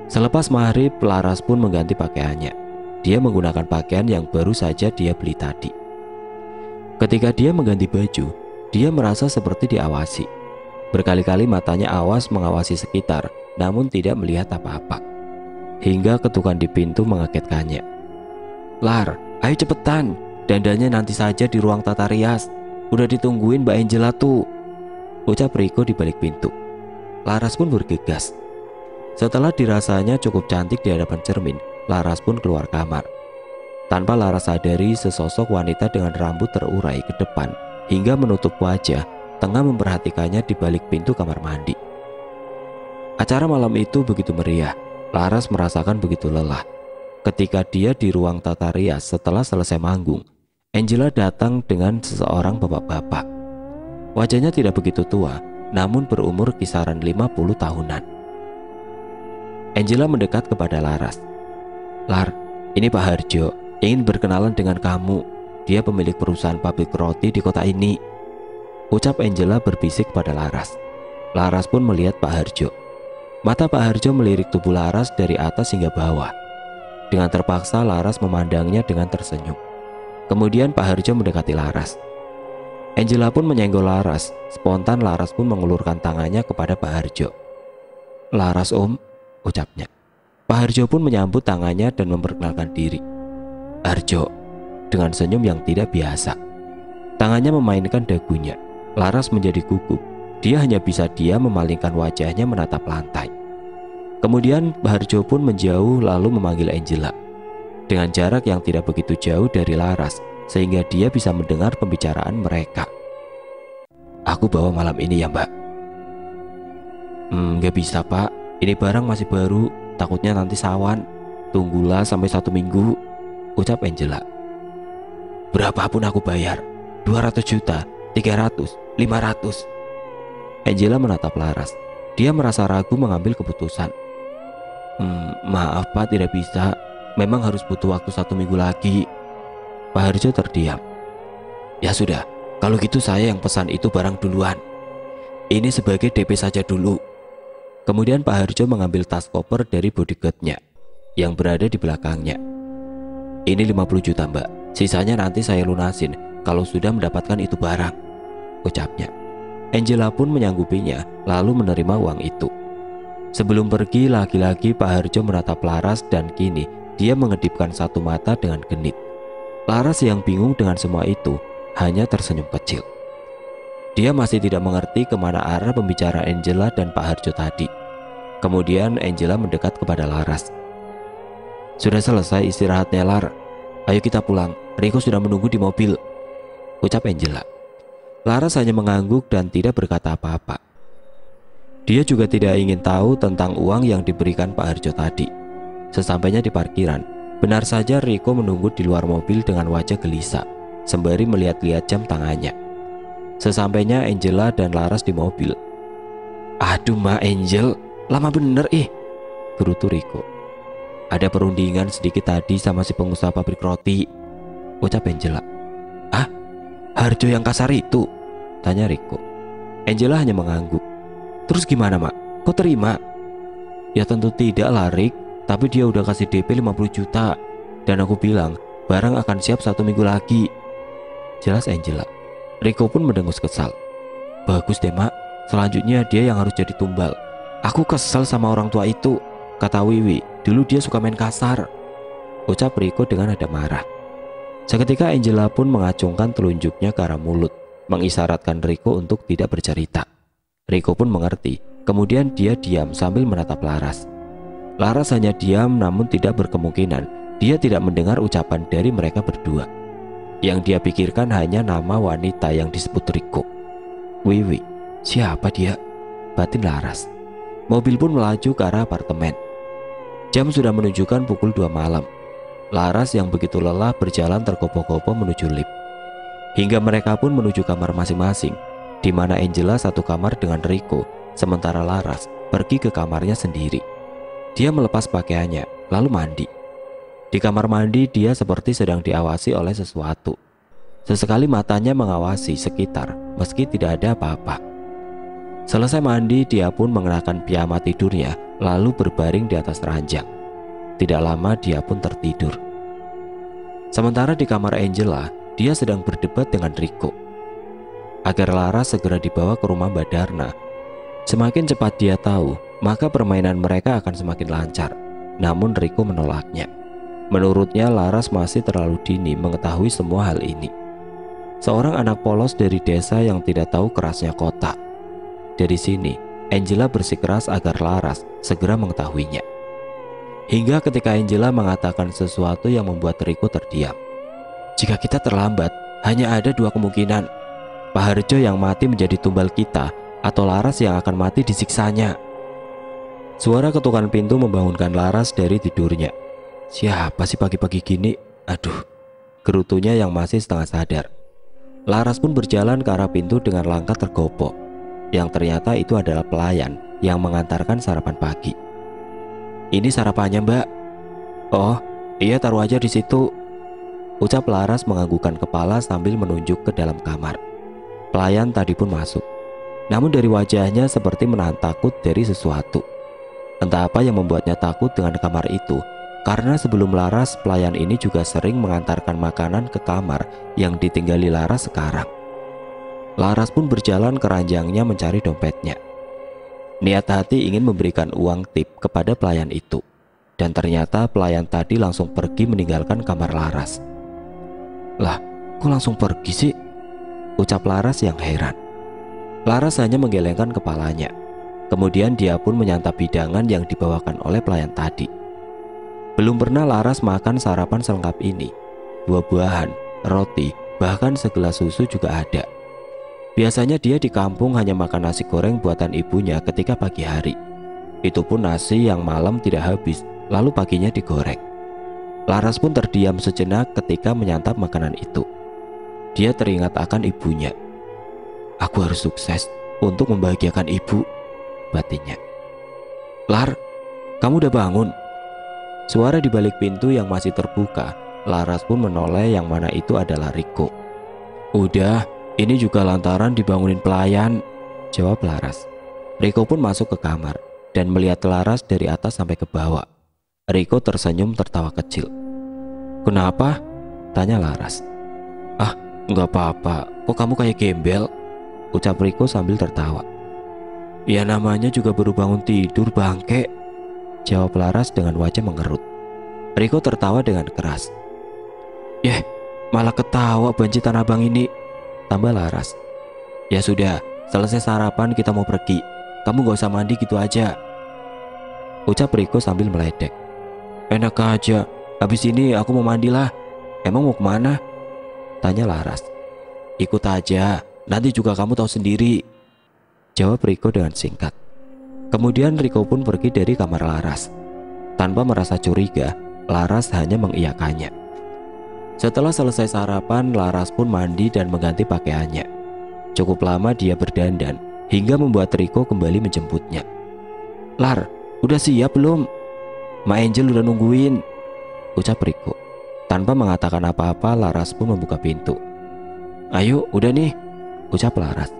Selepas maghrib, Laras pun mengganti pakaiannya. Dia menggunakan pakaian yang baru saja dia beli tadi. Ketika dia mengganti baju, dia merasa seperti diawasi. Berkali-kali matanya awas mengawasi sekitar, namun tidak melihat apa-apa. Hingga ketukan di pintu mengagetkannya. Lar, ayo cepetan, dandannya nanti saja di ruang tata rias. Udah ditungguin Mbak Angela tuh, ucap Rico di balik pintu. Laras pun bergegas. Setelah dirasanya cukup cantik di hadapan cermin, Laras pun keluar kamar. Tanpa Laras sadari, sesosok wanita dengan rambut terurai ke depan hingga menutup wajah tengah memperhatikannya di balik pintu kamar mandi. Acara malam itu begitu meriah. Laras merasakan begitu lelah. Ketika dia di ruang tata rias setelah selesai manggung, Angela datang dengan seseorang bapak-bapak. Wajahnya tidak begitu tua, namun berumur kisaran 50 tahunan. Angela mendekat kepada Laras. "Lar, ini Pak Harjo, ingin berkenalan dengan kamu. Dia pemilik perusahaan pabrik roti di kota ini," ucap Angela berbisik pada Laras. Laras pun melihat Pak Harjo. Mata Pak Harjo melirik tubuh Laras dari atas hingga bawah. Dengan terpaksa Laras memandangnya dengan tersenyum. Kemudian Pak Harjo mendekati Laras. Angela pun menyenggol Laras. Spontan Laras pun mengulurkan tangannya kepada Pak Harjo. "Laras Om," ucapnya. Pak Harjo pun menyambut tangannya dan memperkenalkan diri. "Harjo," dengan senyum yang tidak biasa. Tangannya memainkan dagunya. Laras menjadi gugup. Dia hanya bisa diam memalingkan wajahnya menatap lantai. Kemudian Pak Harjo pun menjauh lalu memanggil Angela. Dengan jarak yang tidak begitu jauh dari Laras, sehingga dia bisa mendengar pembicaraan mereka. "Aku bawa malam ini ya Mbak." Gak bisa Pak, ini barang masih baru, takutnya nanti sawan. Tunggulah sampai 1 minggu, ucap Angela. "Berapapun aku bayar, 200 juta, 300, 500. Angela menatap Laras. Dia merasa ragu mengambil keputusan. Maaf Pak, tidak bisa. Memang harus butuh waktu 1 minggu lagi." Pak Harjo terdiam. "Ya sudah, kalau gitu saya yang pesan itu barang duluan. Ini sebagai DP saja dulu." Kemudian Pak Harjo mengambil tas koper dari bodyguardnya yang berada di belakangnya. "Ini 50 juta Mbak, sisanya nanti saya lunasin kalau sudah mendapatkan itu barang," ucapnya. Angela pun menyanggupinya lalu menerima uang itu. Sebelum pergi, lagi-lagi Pak Harjo menatap Laras dan kini dia mengedipkan satu mata dengan genit. Laras yang bingung dengan semua itu hanya tersenyum kecil. Dia masih tidak mengerti kemana arah pembicaraan Angela dan Pak Harjo tadi. Kemudian Angela mendekat kepada Laras. "Sudah selesai istirahatnya Lar, ayo kita pulang, Riko sudah menunggu di mobil," ucap Angela. Laras hanya mengangguk dan tidak berkata apa-apa. Dia juga tidak ingin tahu tentang uang yang diberikan Pak Harjo tadi. Sesampainya di parkiran, benar saja Riko menunggu di luar mobil dengan wajah gelisah, sembari melihat-lihat jam tangannya. Sesampainya Angela dan Laras di mobil. "Aduh Mbak Angel, lama bener gerutu Riko. "Ada perundingan sedikit tadi sama si pengusaha pabrik roti," ucap Angela. "Ah, Harjo yang kasar itu?" tanya Riko. Angela hanya mengangguk. "Terus gimana Mak? Kau terima?" "Ya tentu tidak lah Rik, tapi dia udah kasih DP 50 juta. Dan aku bilang barang akan siap 1 minggu lagi," jelas Angela. Riko pun mendengus kesal. "Bagus deh Mak, selanjutnya dia yang harus jadi tumbal. Aku kesal sama orang tua itu, kata Wiwi, dulu dia suka main kasar," ucap Riko dengan nada marah. Seketika Angela pun mengacungkan telunjuknya ke arah mulut, mengisyaratkan Riko untuk tidak bercerita. Riko pun mengerti, kemudian dia diam sambil menatap Laras. Laras hanya diam, namun tidak berkemungkinan dia tidak mendengar ucapan dari mereka berdua. Yang dia pikirkan hanya nama wanita yang disebut Riko. "Wiwi, siapa dia?" batin Laras. Mobil pun melaju ke arah apartemen. Jam sudah menunjukkan pukul 2 malam. Laras yang begitu lelah berjalan tergopoh-gopoh menuju lift. Hingga mereka pun menuju kamar masing-masing, di mana Angela satu kamar dengan Riko, sementara Laras pergi ke kamarnya sendiri. Dia melepas pakaiannya, lalu mandi. Di kamar mandi dia seperti sedang diawasi oleh sesuatu. Sesekali matanya mengawasi sekitar meski tidak ada apa-apa. Selesai mandi, dia pun mengenakan piyama tidurnya lalu berbaring di atas ranjang. Tidak lama dia pun tertidur. Sementara di kamar Angela, dia sedang berdebat dengan Riko agar Laras segera dibawa ke rumah Mbak Darna. Semakin cepat dia tahu, maka permainan mereka akan semakin lancar. Namun Riko menolaknya. Menurutnya Laras masih terlalu dini mengetahui semua hal ini. Seorang anak polos dari desa yang tidak tahu kerasnya kota. Dari sini, Angela bersikeras agar Laras segera mengetahuinya. Hingga ketika Angela mengatakan sesuatu yang membuat Riko terdiam. "Jika kita terlambat, hanya ada 2 kemungkinan. Pak Harjo yang mati menjadi tumbal kita, atau Laras yang akan mati disiksanya." Suara ketukan pintu membangunkan Laras dari tidurnya. Siapa sih pagi-pagi gini? Aduh, gerutunya yang masih setengah sadar. Laras pun berjalan ke arah pintu dengan langkah tergopoh. Yang ternyata itu adalah pelayan yang mengantarkan sarapan pagi. Ini sarapannya, Mbak. Oh, iya, taruh aja di situ. Ucap Laras menganggukkan kepala sambil menunjuk ke dalam kamar. Pelayan tadi pun masuk. Namun dari wajahnya seperti menahan takut dari sesuatu. Entah apa yang membuatnya takut dengan kamar itu, karena sebelum Laras, pelayan ini juga sering mengantarkan makanan ke kamar yang ditinggali Laras sekarang. Laras pun berjalan ke ranjangnya mencari dompetnya. Niat hati ingin memberikan uang tip kepada pelayan itu. Dan ternyata pelayan tadi langsung pergi meninggalkan kamar Laras. Lah, kok langsung pergi sih? Ucap Laras yang heran. Laras hanya menggelengkan kepalanya. Kemudian dia pun menyantap hidangan yang dibawakan oleh pelayan tadi. Belum pernah Laras makan sarapan selengkap ini. Buah-buahan, roti, bahkan segelas susu juga ada. Biasanya dia di kampung hanya makan nasi goreng buatan ibunya ketika pagi hari. Itu pun nasi yang malam tidak habis, lalu paginya digoreng. Laras pun terdiam sejenak ketika menyantap makanan itu. Dia teringat akan ibunya. Aku harus sukses untuk membahagiakan ibu, batinnya. Lar, kamu udah bangun? Suara di balik pintu yang masih terbuka. Laras pun menoleh yang mana itu adalah Riko. Udah, ini juga lantaran dibangunin pelayan, jawab Laras. Riko pun masuk ke kamar dan melihat Laras dari atas sampai ke bawah. Riko tersenyum tertawa kecil. Kenapa? Tanya Laras. Ah, nggak apa-apa, kok kamu kayak gembel? Ucap Riko sambil tertawa. Ya namanya juga baru bangun tidur bangke, jawab Laras dengan wajah mengerut. Riko tertawa dengan keras. Malah ketawa bancitan abang ini, tambah Laras. Ya sudah, selesai sarapan kita mau pergi. Kamu gak usah mandi gitu aja, ucap Riko sambil meledek. Enak aja, habis ini aku mau mandi lah. Emang mau kemana? Tanya Laras. Ikut aja, nanti juga kamu tahu sendiri, jawab Riko dengan singkat. Kemudian Riko pun pergi dari kamar Laras. Tanpa merasa curiga, Laras hanya mengiyakannya. Setelah selesai sarapan, Laras pun mandi dan mengganti pakaiannya. Cukup lama dia berdandan hingga membuat Riko kembali menjemputnya. Lar, udah siap belum? Ma Angel udah nungguin, ucap Riko. Tanpa mengatakan apa-apa, Laras pun membuka pintu. Ayo, udah nih, ucap Laras.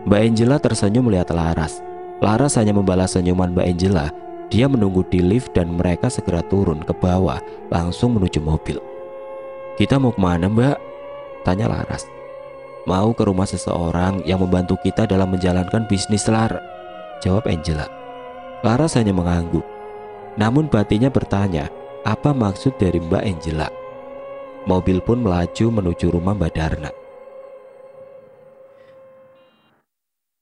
Mbak Angela tersenyum melihat Laras. Laras hanya membalas senyuman Mbak Angela. Dia menunggu di lift dan mereka segera turun ke bawah langsung menuju mobil. Kita mau kemana, Mbak? Tanya Laras. Mau ke rumah seseorang yang membantu kita dalam menjalankan bisnis, Lar, jawab Angela. Laras hanya mengangguk. Namun batinnya bertanya, apa maksud dari Mbak Angela? Mobil pun melaju menuju rumah Mbak Darna.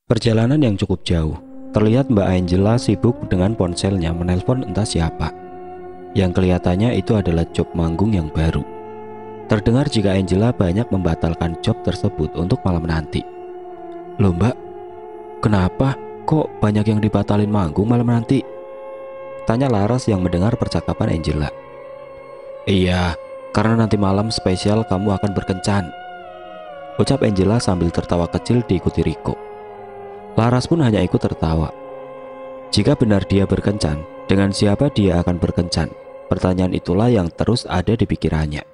Perjalanan yang cukup jauh. Terlihat Mbak Angela sibuk dengan ponselnya menelpon entah siapa. Yang kelihatannya itu adalah job manggung yang baru. Terdengar jika Angela banyak membatalkan job tersebut untuk malam nanti. Loh Mbak, kenapa? Kok banyak yang dibatalin manggung malam nanti? Tanya Laras yang mendengar percakapan Angela. Iya, karena nanti malam spesial kamu akan berkencan, ucap Angela sambil tertawa kecil diikuti Riko. Laras pun hanya ikut tertawa. Jika benar dia berkencan, dengan siapa dia akan berkencan? Pertanyaan itulah yang terus ada di pikirannya.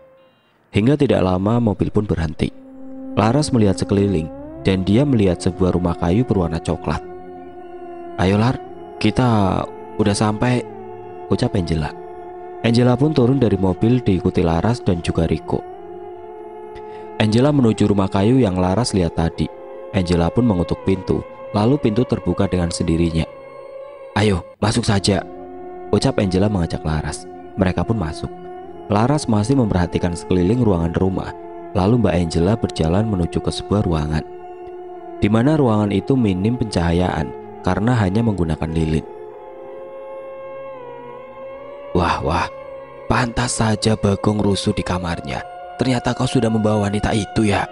Hingga tidak lama mobil pun berhenti. Laras melihat sekeliling dan dia melihat sebuah rumah kayu berwarna coklat. Ayo Lar, kita udah sampai, ucap Angela. Angela pun turun dari mobil diikuti Laras dan juga Riko. Angela menuju rumah kayu yang Laras lihat tadi. Angela pun mengutuk pintu. Lalu pintu terbuka dengan sendirinya. Ayo, masuk saja, ucap Angela mengajak Laras. Mereka pun masuk. Laras masih memperhatikan sekeliling ruangan rumah. Lalu Mbak Angela berjalan menuju ke sebuah ruangan, di mana ruangan itu minim pencahayaan karena hanya menggunakan lilin. Wah, pantas saja Bagong rusuh di kamarnya. Ternyata kau sudah membawa wanita itu ya,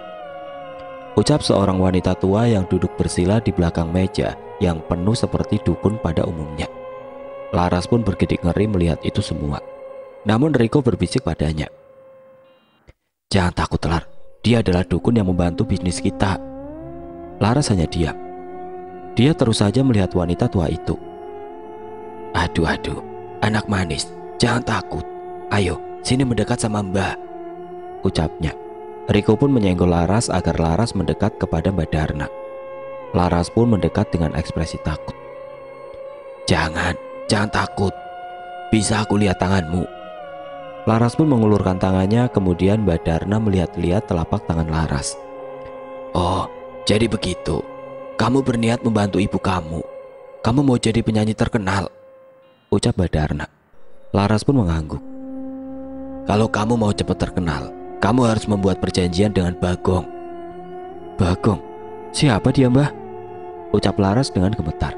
ucap seorang wanita tua yang duduk bersila di belakang meja yang penuh seperti dukun pada umumnya. Laras pun bergidik ngeri melihat itu semua. Namun Riko berbisik padanya, "Jangan takut, Lar. Dia adalah dukun yang membantu bisnis kita." Laras hanya diam. Dia terus saja melihat wanita tua itu. Aduh, anak manis, jangan takut. Ayo, sini mendekat sama Mbah," ucapnya. Riko pun menyenggol Laras agar Laras mendekat kepada Mbak Darna. Laras pun mendekat dengan ekspresi takut. Jangan takut. Bisa aku lihat tanganmu?" Laras pun mengulurkan tangannya, kemudian Mbak Darna melihat-lihat telapak tangan Laras. "Oh, jadi begitu. Kamu berniat membantu ibu kamu. Kamu mau jadi penyanyi terkenal," ucap Mbak Darna. Laras pun mengangguk. "Kalau kamu mau cepat terkenal, kamu harus membuat perjanjian dengan Bagong." "Bagong? Siapa dia, Mbah?" ucap Laras dengan gemetar.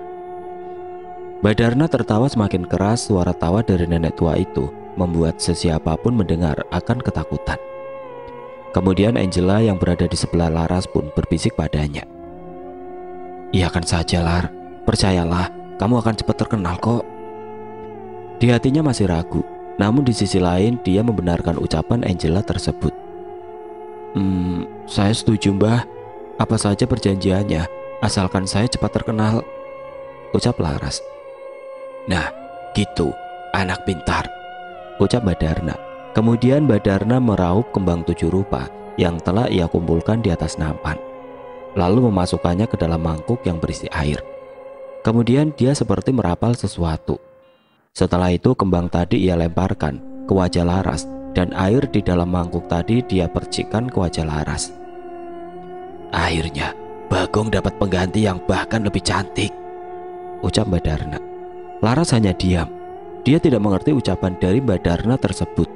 Mbak Darna tertawa semakin keras. Suara tawa dari nenek tua itu membuat sesiapapun mendengar akan ketakutan. Kemudian Angela yang berada di sebelah Laras pun berbisik padanya, "Iyakan saja, Lar. Percayalah, kamu akan cepat terkenal kok." Di hatinya masih ragu, namun di sisi lain dia membenarkan ucapan Angela tersebut. Saya setuju, Mbah. Apa saja perjanjiannya, asalkan saya cepat terkenal," ucap Laras. "Nah, gitu, anak pintar," ucap Mbak Darna. Kemudian Mbak Darna meraup kembang 7 rupa yang telah ia kumpulkan di atas nampan, lalu memasukkannya ke dalam mangkuk yang berisi air. Kemudian dia seperti merapal sesuatu. Setelah itu kembang tadi ia lemparkan ke wajah Laras, dan air di dalam mangkuk tadi dia percikkan ke wajah Laras. "Akhirnya Bagong dapat pengganti yang bahkan lebih cantik," ucap Mbak Darna. Laras hanya diam. Dia tidak mengerti ucapan dari Mbak Darna tersebut.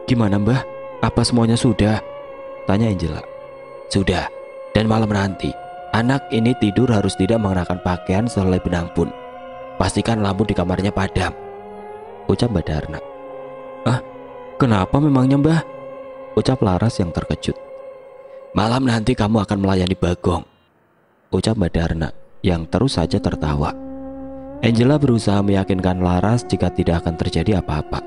"Gimana, Mbah? Apa semuanya sudah?" tanya Angela. "Sudah, dan malam nanti anak ini tidur harus tidak mengenakan pakaian sehelai benang pun. Pastikan lampu di kamarnya padam," ucap Mbak Darna. "Ah, kenapa memangnya, Mbah?" ucap Laras yang terkejut. "Malam nanti kamu akan melayani Bagong," ucap Mbak Darna yang terus saja tertawa. Angela berusaha meyakinkan Laras jika tidak akan terjadi apa-apa,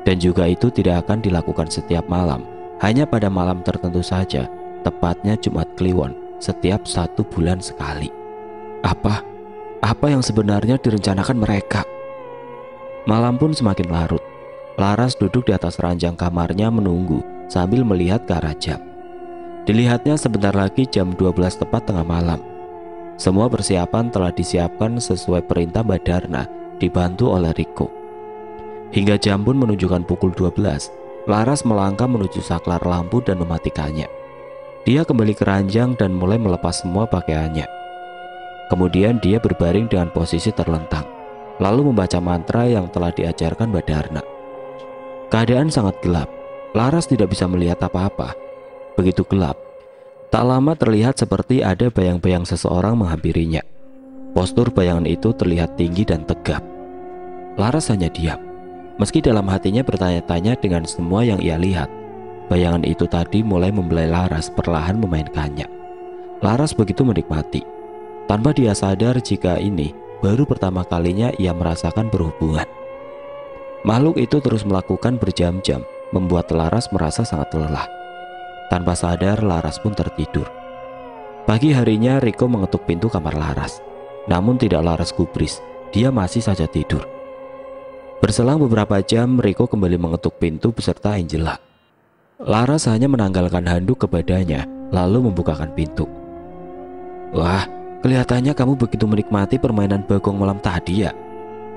dan juga itu tidak akan dilakukan setiap malam, hanya pada malam tertentu saja, tepatnya Jumat Kliwon setiap 1 bulan sekali. Apa yang sebenarnya direncanakan mereka? Malam pun semakin larut. Laras duduk di atas ranjang kamarnya menunggu sambil melihat ke arah jam. Dilihatnya sebentar lagi jam 12 tepat tengah malam. Semua persiapan telah disiapkan sesuai perintah Mbak Darna, dibantu oleh Riko. Hingga jam pun menunjukkan pukul 12. Laras melangkah menuju saklar lampu dan mematikannya. Dia kembali ke ranjang dan mulai melepas semua pakaiannya. Kemudian dia berbaring dengan posisi terlentang, lalu membaca mantra yang telah diajarkan Mbak Darna. Keadaan sangat gelap. Laras tidak bisa melihat apa-apa. Begitu gelap, tak lama terlihat seperti ada bayang-bayang seseorang menghampirinya. Postur bayangan itu terlihat tinggi dan tegap. Laras hanya diam, meski dalam hatinya bertanya-tanya dengan semua yang ia lihat. Bayangan itu tadi mulai membelai Laras, perlahan memainkannya. Laras begitu menikmati, tanpa dia sadar jika ini baru pertama kalinya ia merasakan berhubungan. Makhluk itu terus melakukan berjam-jam, membuat Laras merasa sangat lelah. Tanpa sadar Laras pun tertidur. Pagi harinya Riko mengetuk pintu kamar Laras. Namun tidak Laras gubris, dia masih saja tidur. Berselang beberapa jam Riko kembali mengetuk pintu beserta Angela. Laras hanya menanggalkan handuk kepadanya, lalu membukakan pintu. "Wah, kelihatannya kamu begitu menikmati permainan Bagong malam tadi ya,"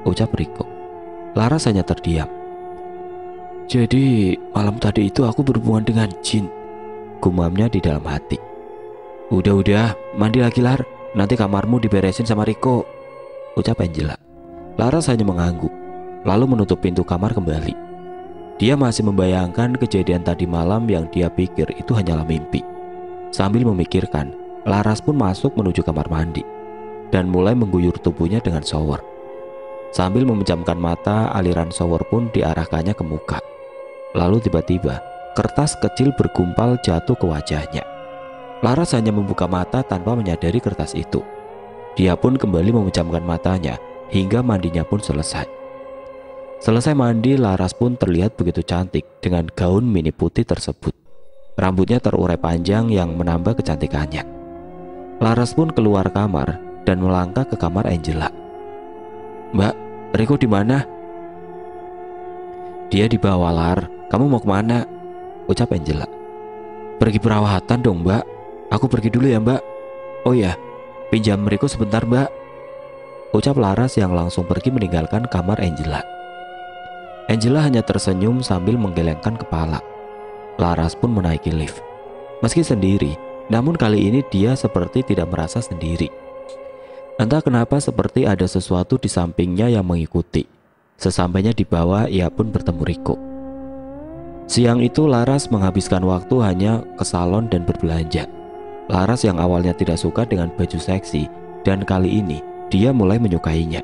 ucap Riko. Laras hanya terdiam. "Jadi malam tadi itu aku berhubungan dengan jin," gumamnya di dalam hati. Udah, mandi lagi, Lar. Nanti kamarmu diberesin sama Riko," ucap Angela. Laras hanya mengangguk, lalu menutup pintu kamar kembali. Dia masih membayangkan kejadian tadi malam yang dia pikir itu hanyalah mimpi. Sambil memikirkan, Laras pun masuk menuju kamar mandi dan mulai mengguyur tubuhnya dengan shower. Sambil memejamkan mata, aliran shower pun diarahkannya ke muka. Lalu tiba-tiba kertas kecil bergumpal jatuh ke wajahnya. Laras hanya membuka mata tanpa menyadari kertas itu. Dia pun kembali memejamkan matanya hingga mandinya pun selesai. Selesai mandi, Laras pun terlihat begitu cantik dengan gaun mini putih tersebut. Rambutnya terurai panjang yang menambah kecantikannya. Laras pun keluar kamar dan melangkah ke kamar Angela. "Mbak, Riko di mana?" "Dia di bawah, Lar. Kamu mau kemana?" ucap Angela. "Pergi perawatan dong, Mbak. Aku pergi dulu ya, Mbak." "Oh ya, pinjam Riko sebentar, Mbak," ucap Laras yang langsung pergi meninggalkan kamar Angela. Angela hanya tersenyum sambil menggelengkan kepala. Laras pun menaiki lift. Meski sendiri, namun kali ini dia seperti tidak merasa sendiri. Entah kenapa seperti ada sesuatu di sampingnya yang mengikuti. Sesampainya di bawah, ia pun bertemu Riko. Siang itu Laras menghabiskan waktu hanya ke salon dan berbelanja. Laras yang awalnya tidak suka dengan baju seksi, dan kali ini dia mulai menyukainya.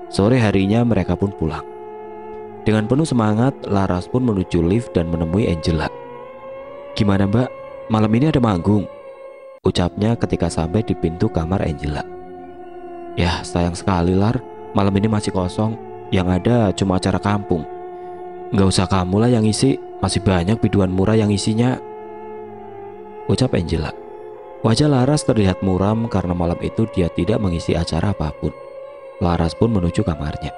Sore harinya mereka pun pulang. Dengan penuh semangat, Laras pun menuju lift dan menemui Angela. "Gimana, Mbak? Malam ini ada manggung?" ucapnya ketika sampai di pintu kamar Angela. "Ya, sayang sekali, Lar. Malam ini masih kosong. Yang ada cuma acara kampung. Nggak usah kamu lah yang isi. Masih banyak biduan murah yang isinya," ucap Angela. Wajah Laras terlihat muram karena malam itu dia tidak mengisi acara apapun. Laras pun menuju kamarnya.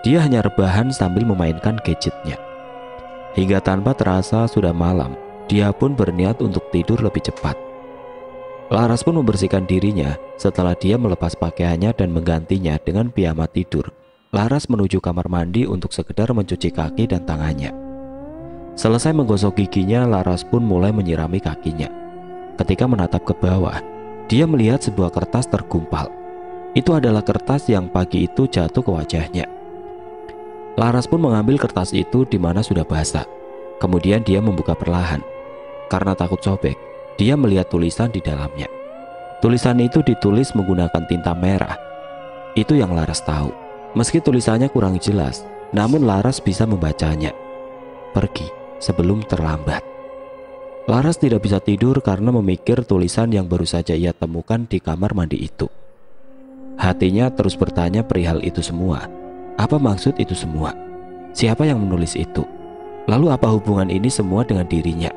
Dia hanya rebahan sambil memainkan gadgetnya. Hingga tanpa terasa sudah malam, dia pun berniat untuk tidur lebih cepat. Laras pun membersihkan dirinya. Setelah dia melepas pakaiannya dan menggantinya dengan piyama tidur, Laras menuju kamar mandi untuk sekedar mencuci kaki dan tangannya. Selesai menggosok giginya, Laras pun mulai menyirami kakinya. Ketika menatap ke bawah, dia melihat sebuah kertas tergumpal. Itu adalah kertas yang pagi itu jatuh ke wajahnya. Laras pun mengambil kertas itu di mana sudah basah. Kemudian dia membuka perlahan. Karena takut sobek, dia melihat tulisan di dalamnya. Tulisan itu ditulis menggunakan tinta merah. Itu yang Laras tahu. Meski tulisannya kurang jelas, namun Laras bisa membacanya. "Pergi sebelum terlambat." Laras tidak bisa tidur karena memikir tulisan yang baru saja ia temukan di kamar mandi itu. Hatinya terus bertanya perihal itu semua. Apa maksud itu semua? Siapa yang menulis itu? Lalu apa hubungan ini semua dengan dirinya?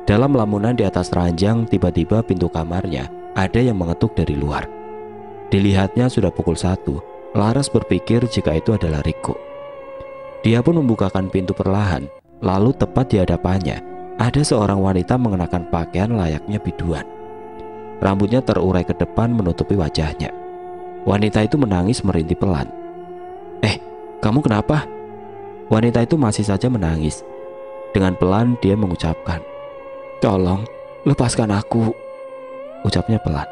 Dalam lamunan di atas ranjang, tiba-tiba pintu kamarnya ada yang mengetuk dari luar. Dilihatnya sudah pukul 1. Laras berpikir jika itu adalah Riko. Dia pun membukakan pintu perlahan. Lalu tepat di hadapannya ada seorang wanita mengenakan pakaian layaknya biduan. Rambutnya terurai ke depan menutupi wajahnya. Wanita itu menangis merintih pelan. Kamu kenapa?" Wanita itu masih saja menangis. Dengan pelan dia mengucapkan, "Tolong lepaskan aku," ucapnya pelan.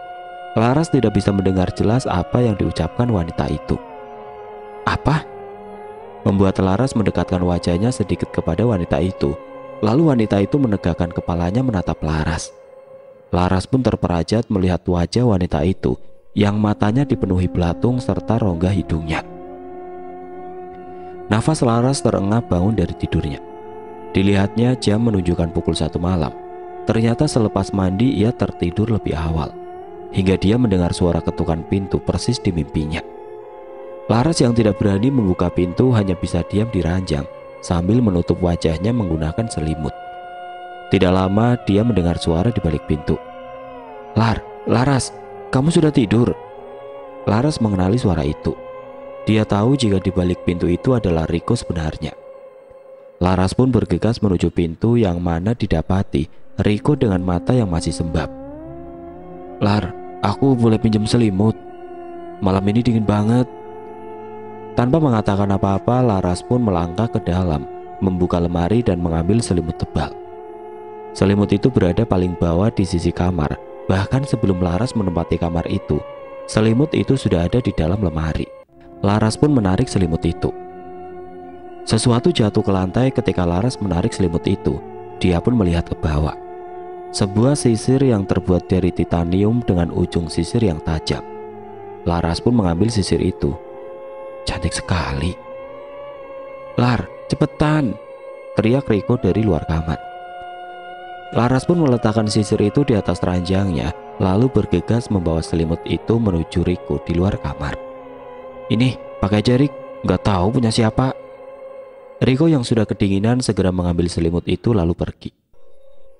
Laras tidak bisa mendengar jelas apa yang diucapkan wanita itu. "Apa?" Membuat Laras mendekatkan wajahnya sedikit kepada wanita itu. Lalu wanita itu menegakkan kepalanya menatap Laras. Laras pun terperajat melihat wajah wanita itu yang matanya dipenuhi belatung serta rongga hidungnya. Nafas Laras terengah bangun dari tidurnya. Dilihatnya jam menunjukkan pukul 1 malam. Ternyata selepas mandi ia tertidur lebih awal. Hingga dia mendengar suara ketukan pintu persis di mimpinya. Laras yang tidak berani membuka pintu hanya bisa diam di ranjang sambil menutup wajahnya menggunakan selimut. Tidak lama dia mendengar suara di balik pintu. Laras, kamu sudah tidur?" Laras mengenali suara itu. Dia tahu jika di balik pintu itu adalah Riko sebenarnya. Laras pun bergegas menuju pintu yang mana didapati Riko dengan mata yang masih sembab. "Lar, aku boleh pinjam selimut? Malam ini dingin banget." Tanpa mengatakan apa-apa, Laras pun melangkah ke dalam, membuka lemari dan mengambil selimut tebal. Selimut itu berada paling bawah di sisi kamar. Bahkan sebelum Laras menempati kamar itu, selimut itu sudah ada di dalam lemari. Laras pun menarik selimut itu. Sesuatu jatuh ke lantai ketika Laras menarik selimut itu. Dia pun melihat ke bawah. Sebuah sisir yang terbuat dari titanium dengan ujung sisir yang tajam. Laras pun mengambil sisir itu. Cantik sekali. "Lar, cepetan!" teriak Riko dari luar kamar. Laras pun meletakkan sisir itu di atas ranjangnya, lalu bergegas membawa selimut itu menuju Riko di luar kamar. "Ini, pakai aja Rik, nggak tahu punya siapa." Riko yang sudah kedinginan segera mengambil selimut itu lalu pergi.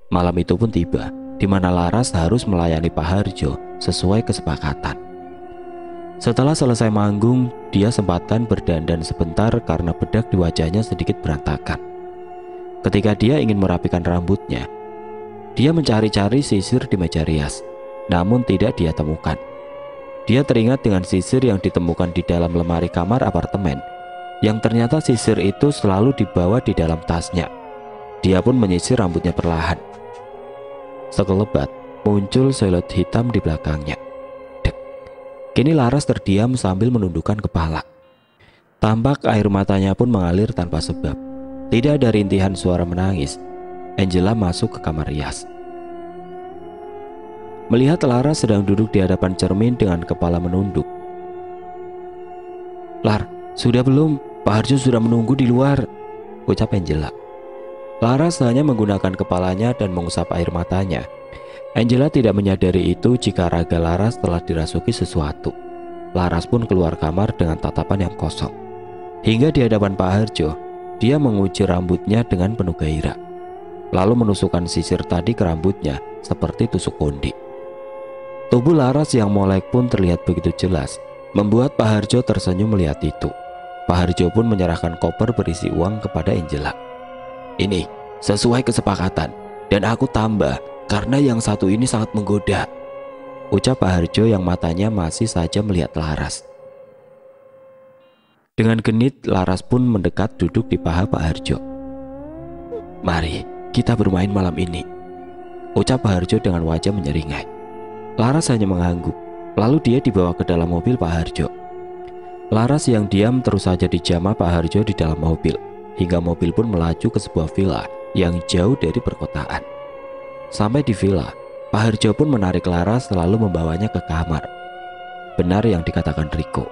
Malam itu pun tiba, di mana Laras harus melayani Pak Harjo sesuai kesepakatan. Setelah selesai manggung, dia sempatkan berdandan sebentar karena bedak di wajahnya sedikit berantakan. Ketika dia ingin merapikan rambutnya, dia mencari-cari sisir di meja rias, namun tidak dia temukan. Dia teringat dengan sisir yang ditemukan di dalam lemari kamar apartemen, yang ternyata sisir itu selalu dibawa di dalam tasnya. Dia pun menyisir rambutnya perlahan. Sekelebat, muncul siluet hitam di belakangnya. Dek. Kini Laras terdiam sambil menundukkan kepala. Tampak air matanya pun mengalir tanpa sebab. Tidak ada rintihan suara menangis. Angela masuk ke kamar rias. Melihat Laras sedang duduk di hadapan cermin dengan kepala menunduk. "Lar, sudah belum? Pak Harjo sudah menunggu di luar," ucap Angela. Laras hanya menggunakan kepalanya dan mengusap air matanya. Angela tidak menyadari itu jika raga Laras telah dirasuki sesuatu. Laras pun keluar kamar dengan tatapan yang kosong. Hingga di hadapan Pak Harjo, dia menguci rambutnya dengan penuh gairah, lalu menusukkan sisir tadi ke rambutnya seperti tusuk konde. Tubuh Laras yang molek pun terlihat begitu jelas, membuat Pak Harjo tersenyum melihat itu. Pak Harjo pun menyerahkan koper berisi uang kepada Angela. "Ini sesuai kesepakatan, dan aku tambah karena yang satu ini sangat menggoda," ucap Pak Harjo yang matanya masih saja melihat Laras. Dengan genit, Laras pun mendekat duduk di paha Pak Harjo. "Mari kita bermain malam ini," ucap Pak Harjo dengan wajah menyeringai. Laras hanya mengangguk, lalu dia dibawa ke dalam mobil Pak Harjo. Laras yang diam terus saja dijamah Pak Harjo di dalam mobil, hingga mobil pun melaju ke sebuah villa yang jauh dari perkotaan. Sampai di villa, Pak Harjo pun menarik Laras lalu membawanya ke kamar. Benar yang dikatakan Riko,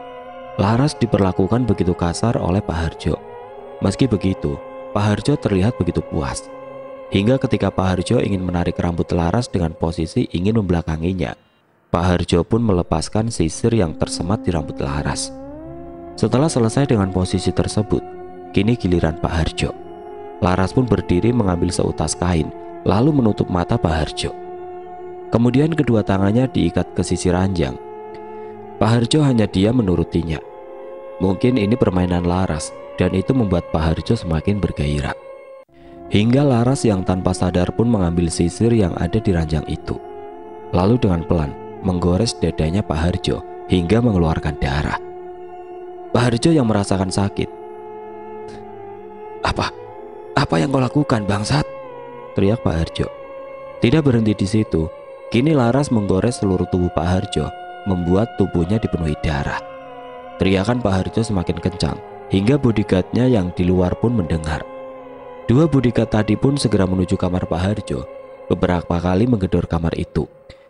Laras diperlakukan begitu kasar oleh Pak Harjo. Meski begitu, Pak Harjo terlihat begitu puas. Hingga ketika Pak Harjo ingin menarik rambut Laras dengan posisi ingin membelakanginya, Pak Harjo pun melepaskan sisir yang tersemat di rambut Laras. Setelah selesai dengan posisi tersebut, kini giliran Pak Harjo. Laras pun berdiri mengambil seutas kain, lalu menutup mata Pak Harjo. Kemudian kedua tangannya diikat ke sisi ranjang. Pak Harjo hanya diam menurutinya. Mungkin ini permainan Laras, dan itu membuat Pak Harjo semakin bergairah. Hingga Laras yang tanpa sadar pun mengambil sisir yang ada di ranjang itu, lalu dengan pelan menggores dadanya Pak Harjo hingga mengeluarkan darah. Pak Harjo yang merasakan sakit. Apa yang kau lakukan, bangsat?" teriak Pak Harjo. Tidak berhenti di situ, kini Laras menggores seluruh tubuh Pak Harjo, membuat tubuhnya dipenuhi darah. Teriakan Pak Harjo semakin kencang, hingga bodyguardnya yang di luar pun mendengar. Dua bodyguard tadi pun segera menuju kamar Pak Harjo, beberapa kali menggedor kamar itu,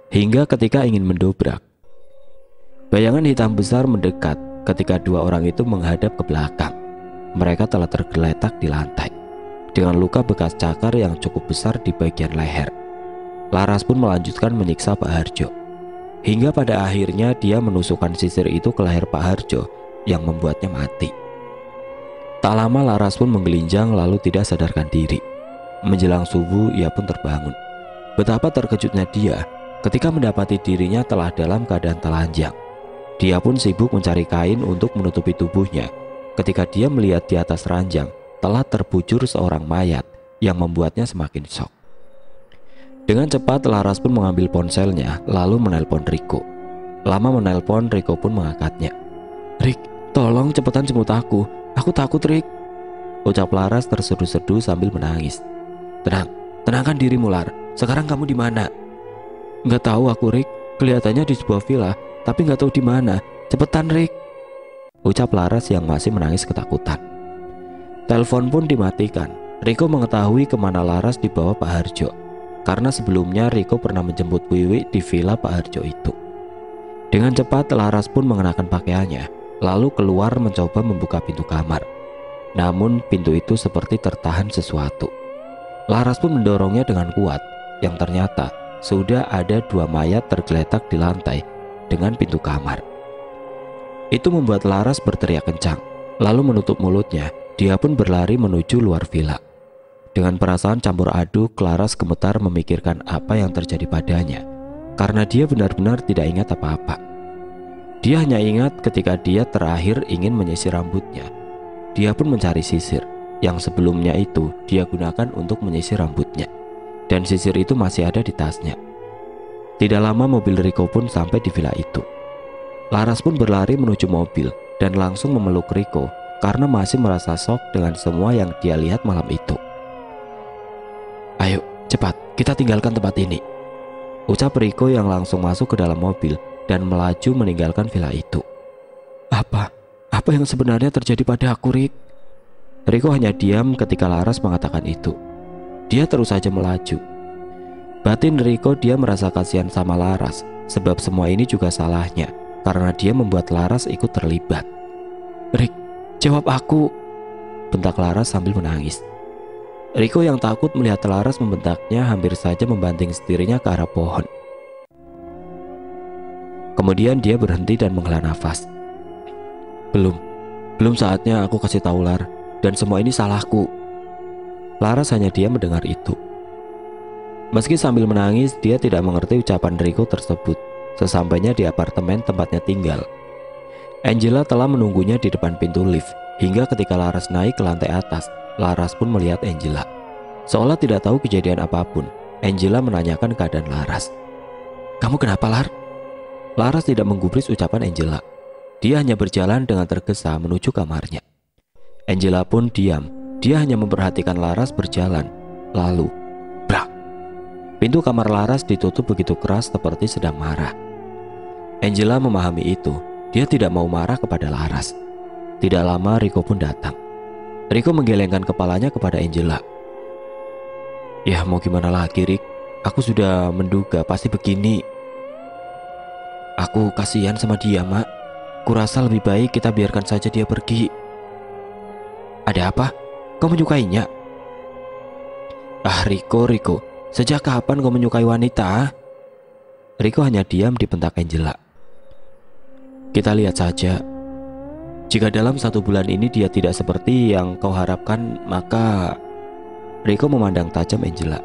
hingga ketika ingin mendobrak, bayangan hitam besar mendekat ketika dua orang itu menghadap ke belakang. Mereka telah tergeletak di lantai, dengan luka bekas cakar yang cukup besar di bagian leher. Laras pun melanjutkan menyiksa Pak Harjo, hingga pada akhirnya dia menusukkan sisir itu ke leher Pak Harjo yang membuatnya mati. Tak lama Laras pun menggelinjang lalu tidak sadarkan diri. Menjelang subuh ia pun terbangun. Betapa terkejutnya dia ketika mendapati dirinya telah dalam keadaan telanjang. Dia pun sibuk mencari kain untuk menutupi tubuhnya ketika dia melihat di atas ranjang telah terbujur seorang mayat yang membuatnya semakin shock. Dengan cepat Laras pun mengambil ponselnya lalu menelpon Riko. Lama menelpon, Riko pun mengangkatnya. "Rik, tolong cepetan jemput aku takut Rik," ucap Laras terseduh-seduh sambil menangis. Tenangkan dirimu Lar, sekarang kamu di mana?" "Nggak tahu aku Rik, kelihatannya di sebuah villa, tapi nggak tahu di mana. Cepetan Rik," ucap Laras yang masih menangis ketakutan. Telepon pun dimatikan. Riko mengetahui kemana Laras dibawa Pak Harjo, karena sebelumnya Riko pernah menjemput Wiwi di villa Pak Harjo itu. Dengan cepat Laras pun mengenakan pakaiannya, lalu keluar mencoba membuka pintu kamar. Namun pintu itu seperti tertahan sesuatu. Laras pun mendorongnya dengan kuat, yang ternyata sudah ada 2 mayat tergeletak di lantai dengan pintu kamar. Itu membuat Laras berteriak kencang, lalu menutup mulutnya. Dia pun berlari menuju luar villa. Dengan perasaan campur aduk, Laras gemetar memikirkan apa yang terjadi padanya, karena dia benar-benar tidak ingat apa-apa. Dia hanya ingat ketika dia terakhir ingin menyisir rambutnya. Dia pun mencari sisir yang sebelumnya itu dia gunakan untuk menyisir rambutnya, dan sisir itu masih ada di tasnya. Tidak lama mobil Riko pun sampai di villa itu. Laras pun berlari menuju mobil dan langsung memeluk Riko karena masih merasa shock dengan semua yang dia lihat malam itu. "Ayo, cepat, kita tinggalkan tempat ini," ucap Riko yang langsung masuk ke dalam mobil dan melaju meninggalkan villa itu. Apa yang sebenarnya terjadi pada aku, Rik?" Riko hanya diam ketika Laras mengatakan itu. Dia terus saja melaju. Batin Riko, dia merasa kasihan sama Laras, sebab semua ini juga salahnya karena dia membuat Laras ikut terlibat. "Rik, jawab aku," bentak Laras sambil menangis. Riko yang takut melihat Laras membentaknya hampir saja membanting setirnya ke arah pohon. Kemudian dia berhenti dan menghela nafas. Belum saatnya aku kasih tahu Lar, dan semua ini salahku." Laras hanya diam mendengar itu. Meski sambil menangis, dia tidak mengerti ucapan Riko tersebut. Sesampainya di apartemen tempatnya tinggal, Angela telah menunggunya di depan pintu lift. Hingga ketika Laras naik ke lantai atas, Laras pun melihat Angela. Seolah tidak tahu kejadian apapun, Angela menanyakan keadaan Laras. "Kamu kenapa, Lar?" Laras tidak menggubris ucapan Angela. Dia hanya berjalan dengan tergesa menuju kamarnya. Angela pun diam. Dia hanya memperhatikan Laras berjalan. Lalu, brak! Pintu kamar Laras ditutup begitu keras seperti sedang marah. Angela memahami itu. Dia tidak mau marah kepada Laras. Tidak lama Riko pun datang. Riko menggelengkan kepalanya kepada Angela. "Ya mau gimana lagi, Rik? Aku sudah menduga pasti begini. Aku kasihan sama dia, Mak. Kurasa lebih baik kita biarkan saja dia pergi." "Ada apa? Kau menyukainya?" Riko, sejak kapan kau menyukai wanita?" Riko hanya diam di bentak Angela. "Kita lihat saja. Jika dalam 1 bulan ini dia tidak seperti yang kau harapkan, maka..." Riko memandang tajam Angela,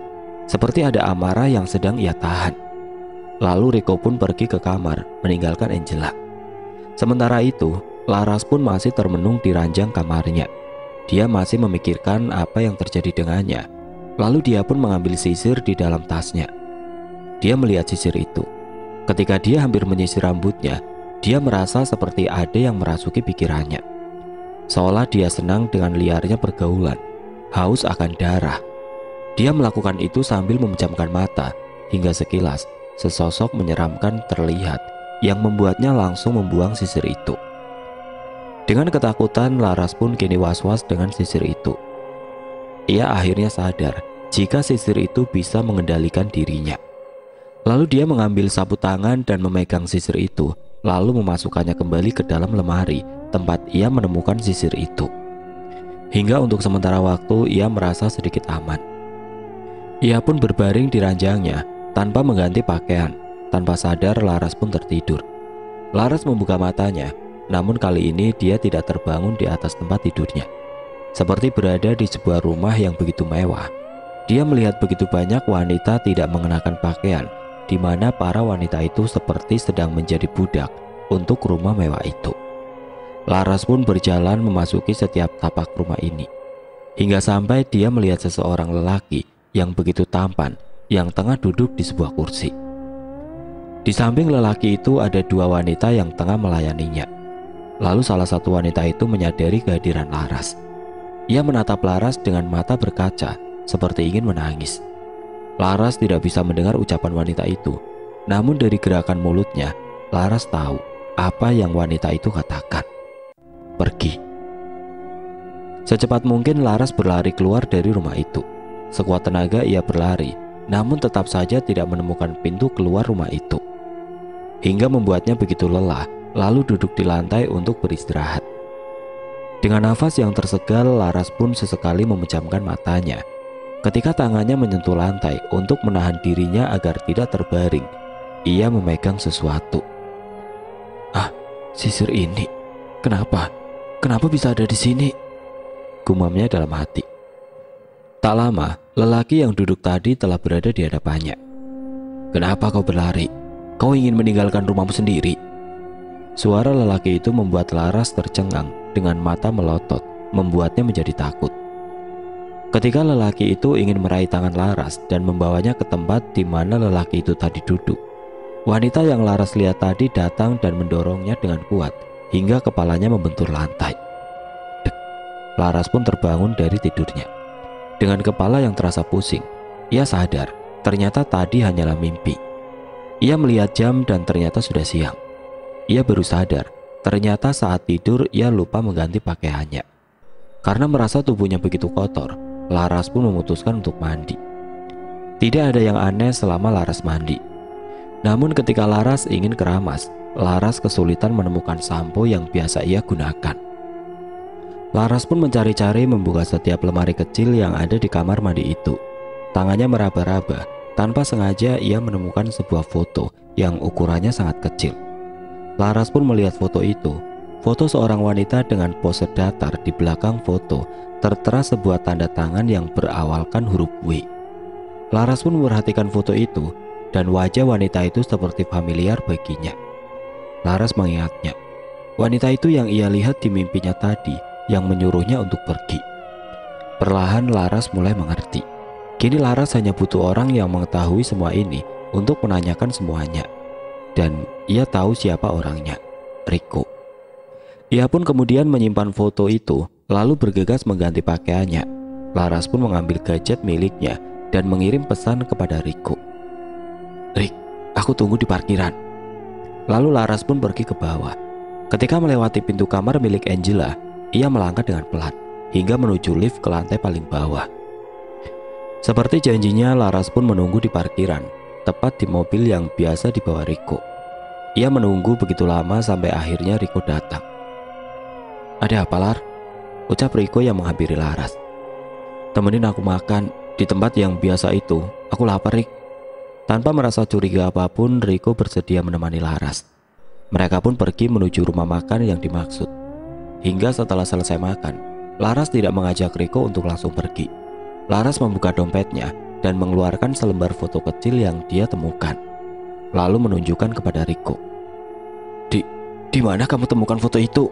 seperti ada amarah yang sedang ia tahan. Lalu Riko pun pergi ke kamar, meninggalkan Angela. Sementara itu, Laras pun masih termenung di ranjang kamarnya. Dia masih memikirkan apa yang terjadi dengannya. Lalu dia pun mengambil sisir di dalam tasnya. Dia melihat sisir itu. Ketika dia hampir menyisir rambutnya, dia merasa seperti ada yang merasuki pikirannya. Seolah dia senang dengan liarnya pergaulan, haus akan darah. Dia melakukan itu sambil memejamkan mata, hingga sekilas sesosok menyeramkan terlihat yang membuatnya langsung membuang sisir itu. Dengan ketakutan, Laras pun kini was-was dengan sisir itu. Ia akhirnya sadar jika sisir itu bisa mengendalikan dirinya. Lalu dia mengambil sapu tangan dan memegang sisir itu, lalu memasukkannya kembali ke dalam lemari tempat ia menemukan sisir itu. Hingga untuk sementara waktu ia merasa sedikit aman. Ia pun berbaring di ranjangnya tanpa mengganti pakaian. Tanpa sadar Laras pun tertidur. Laras membuka matanya, namun kali ini dia tidak terbangun di atas tempat tidurnya. Seperti berada di sebuah rumah yang begitu mewah. Dia melihat begitu banyak wanita tidak mengenakan pakaian, di mana para wanita itu seperti sedang menjadi budak untuk rumah mewah itu. Laras pun berjalan memasuki setiap tapak rumah ini, hingga sampai dia melihat seseorang lelaki yang begitu tampan yang tengah duduk di sebuah kursi. Di samping lelaki itu ada 2 wanita yang tengah melayaninya. Lalu salah satu wanita itu menyadari kehadiran Laras. Ia menatap Laras dengan mata berkaca, seperti ingin menangis. Laras tidak bisa mendengar ucapan wanita itu, namun dari gerakan mulutnya, Laras tahu apa yang wanita itu katakan. Pergi. Secepat mungkin Laras berlari keluar dari rumah itu. Sekuat tenaga ia berlari, namun tetap saja tidak menemukan pintu keluar rumah itu. Hingga membuatnya begitu lelah, lalu duduk di lantai untuk beristirahat. Dengan nafas yang tersegal, Laras pun sesekali memejamkan matanya. Ketika tangannya menyentuh lantai untuk menahan dirinya agar tidak terbaring, ia memegang sesuatu. "Ah, sisir ini. Kenapa? Kenapa bisa ada di sini?" gumamnya dalam hati. Tak lama, lelaki yang duduk tadi telah berada di hadapannya. "Kenapa kau berlari? Kau ingin meninggalkan rumahmu sendiri?" Suara lelaki itu membuat Laras tercengang dengan mata melotot, membuatnya menjadi takut. Ketika lelaki itu ingin meraih tangan Laras dan membawanya ke tempat di mana lelaki itu tadi duduk, wanita yang Laras lihat tadi datang dan mendorongnya dengan kuat hingga kepalanya membentur lantai. Dek, Laras pun terbangun dari tidurnya. Dengan kepala yang terasa pusing, ia sadar ternyata tadi hanyalah mimpi. Ia melihat jam dan ternyata sudah siang. Ia baru sadar ternyata saat tidur ia lupa mengganti pakaiannya. Karena merasa tubuhnya begitu kotor, Laras pun memutuskan untuk mandi. Tidak ada yang aneh selama Laras mandi. Namun ketika Laras ingin keramas, Laras kesulitan menemukan sampo yang biasa ia gunakan. Laras pun mencari-cari membuka setiap lemari kecil yang ada di kamar mandi itu. Tangannya meraba-raba, tanpa sengaja ia menemukan sebuah foto yang ukurannya sangat kecil. Laras pun melihat foto itu. Foto seorang wanita dengan pose datar. Di belakang foto tertera sebuah tanda tangan yang berawalkan huruf W. Laras pun memperhatikan foto itu dan wajah wanita itu seperti familiar baginya. Laras mengingatnya, wanita itu yang ia lihat di mimpinya tadi yang menyuruhnya untuk pergi. Perlahan Laras mulai mengerti. Kini Laras hanya butuh orang yang mengetahui semua ini untuk menanyakan semuanya. Dan ia tahu siapa orangnya, Riko. Ia pun kemudian menyimpan foto itu, lalu bergegas mengganti pakaiannya. Laras pun mengambil gadget miliknya dan mengirim pesan kepada Riko. "Rik, aku tunggu di parkiran." Lalu Laras pun pergi ke bawah. Ketika melewati pintu kamar milik Angela, ia melangkah dengan pelan hingga menuju lift ke lantai paling bawah. Seperti janjinya, Laras pun menunggu di parkiran, tepat di mobil yang biasa dibawa Riko. Ia menunggu begitu lama sampai akhirnya Riko datang. "Ada apa, Lar?" ucap Riko yang menghampiri Laras. "Temenin aku makan di tempat yang biasa itu. Aku lapar, Rik." Tanpa merasa curiga apapun, Riko bersedia menemani Laras. Mereka pun pergi menuju rumah makan yang dimaksud. Hingga setelah selesai makan, Laras tidak mengajak Riko untuk langsung pergi. Laras membuka dompetnya dan mengeluarkan selembar foto kecil yang dia temukan, lalu menunjukkan kepada Riko. Di mana kamu temukan foto itu?"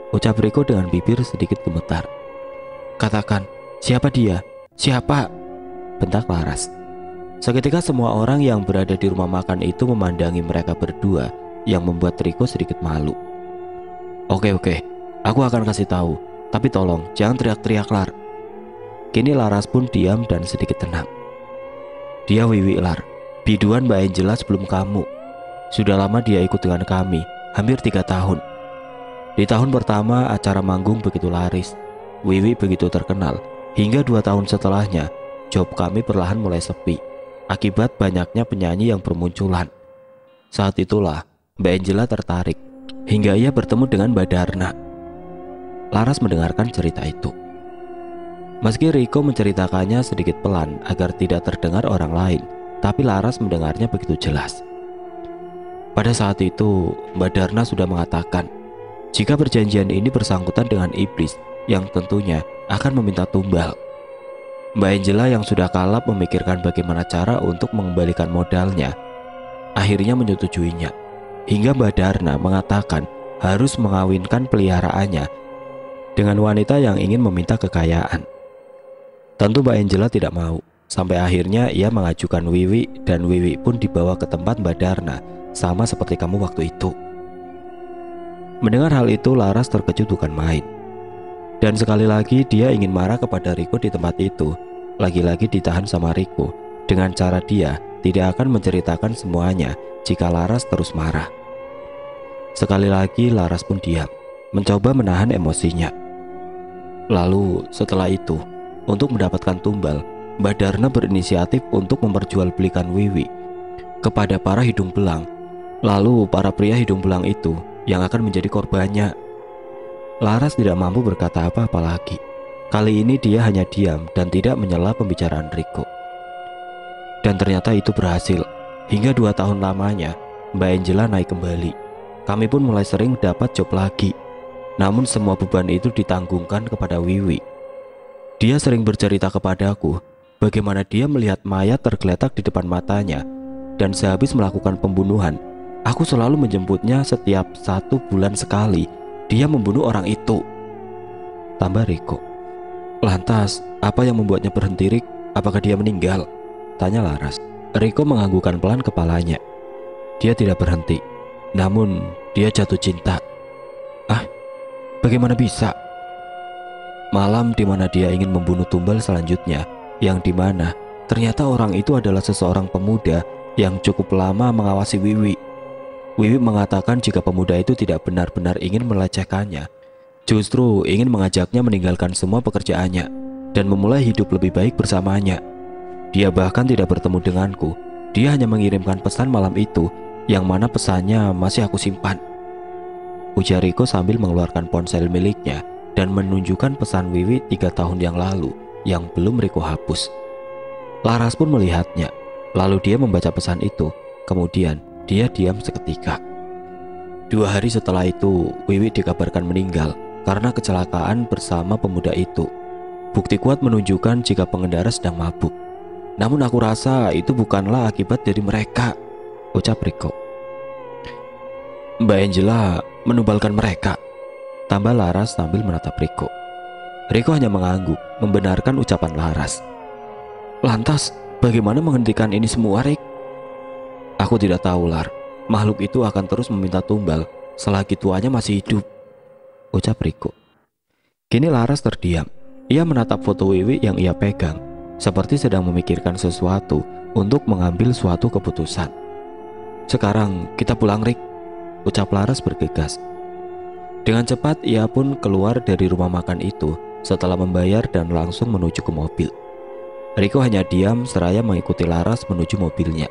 ucap Riko dengan bibir sedikit gemetar. "Katakan, siapa dia? Siapa?" bentak Laras. Seketika semua orang yang berada di rumah makan itu memandangi mereka berdua, yang membuat Riko sedikit malu. Oke, aku akan kasih tahu, tapi tolong jangan teriak-teriak, Lar." Kini Laras pun diam dan sedikit tenang. "Dia Wiwi, Lar, biduan Mbak Angela sebelum kamu. Sudah lama dia ikut dengan kami, hampir 3 tahun. Di tahun pertama acara manggung begitu laris, Wiwi begitu terkenal, hingga 2 tahun setelahnya job kami perlahan mulai sepi akibat banyaknya penyanyi yang bermunculan. Saat itulah Mbak Angela tertarik hingga ia bertemu dengan Mbak Darna." Laras mendengarkan cerita itu. Meski Riko menceritakannya sedikit pelan agar tidak terdengar orang lain, tapi Laras mendengarnya begitu jelas. Pada saat itu, Mbak Darna sudah mengatakan jika perjanjian ini bersangkutan dengan iblis yang tentunya akan meminta tumbal. Mbak Angela yang sudah kalap memikirkan bagaimana cara untuk mengembalikan modalnya, akhirnya menyetujuinya. Hingga Mbak Darna mengatakan harus mengawinkan peliharaannya dengan wanita yang ingin meminta kekayaan. Tentu Mbak Angela tidak mau. Sampai akhirnya ia mengajukan Wiwi dan Wiwi pun dibawa ke tempat Mbak Darna, sama seperti kamu waktu itu. Mendengar hal itu, Laras terkejut bukan main. Dan sekali lagi dia ingin marah kepada Riko di tempat itu. Lagi-lagi ditahan sama Riko dengan cara dia tidak akan menceritakan semuanya jika Laras terus marah. Sekali lagi Laras pun diam, mencoba menahan emosinya. Lalu setelah itu, untuk mendapatkan tumbal, Mbak Darna berinisiatif untuk memperjualbelikan Wiwi kepada para hidung belang. Lalu para pria hidung belang itu yang akan menjadi korbannya. Laras tidak mampu berkata apa-apa lagi. Kali ini dia hanya diam dan tidak menyela pembicaraan Riko. Dan ternyata itu berhasil. Hingga 2 tahun lamanya, Mbak Angela naik kembali. Kami pun mulai sering dapat job lagi. Namun semua beban itu ditanggungkan kepada Wiwi. Dia sering bercerita kepadaku bagaimana dia melihat mayat tergeletak di depan matanya. Dan sehabis melakukan pembunuhan, aku selalu menjemputnya setiap 1 bulan sekali. Dia membunuh orang itu, tambah Riko. Lantas, apa yang membuatnya berhenti, Rik? Apakah dia meninggal? Tanya Laras. Riko menganggukkan pelan kepalanya. Dia tidak berhenti, namun dia jatuh cinta. Ah, bagaimana bisa? Malam di mana dia ingin membunuh tumbal selanjutnya, yang dimana ternyata orang itu adalah seseorang pemuda yang cukup lama mengawasi Wiwi. Wiwi mengatakan jika pemuda itu tidak benar-benar ingin melecehkannya, justru ingin mengajaknya meninggalkan semua pekerjaannya dan memulai hidup lebih baik bersamanya. Dia bahkan tidak bertemu denganku. Dia hanya mengirimkan pesan malam itu, yang mana pesannya masih aku simpan, ujar Riko sambil mengeluarkan ponsel miliknya dan menunjukkan pesan Wiwi 3 tahun yang lalu yang belum Riko hapus. Laras pun melihatnya. Lalu dia membaca pesan itu. Kemudian dia diam seketika. 2 hari setelah itu, Wiwi dikabarkan meninggal karena kecelakaan bersama pemuda itu. Bukti kuat menunjukkan jika pengendara sedang mabuk. Namun aku rasa itu bukanlah akibat dari mereka, ucap Riko. Mbak Angela menubalkan mereka, tambah Laras sambil menatap Riko. Riko hanya mengangguk, membenarkan ucapan Laras. Lantas, bagaimana menghentikan ini semua, Rik? Aku tidak tahu, Lar. Makhluk itu akan terus meminta tumbal selagi tuanya masih hidup, ucap Riko. Kini Laras terdiam. Ia menatap foto Wiwi yang ia pegang, seperti sedang memikirkan sesuatu untuk mengambil suatu keputusan. Sekarang kita pulang, Rik, ucap Laras bergegas. Dengan cepat ia pun keluar dari rumah makan itu setelah membayar dan langsung menuju ke mobil. Riko hanya diam seraya mengikuti Laras menuju mobilnya.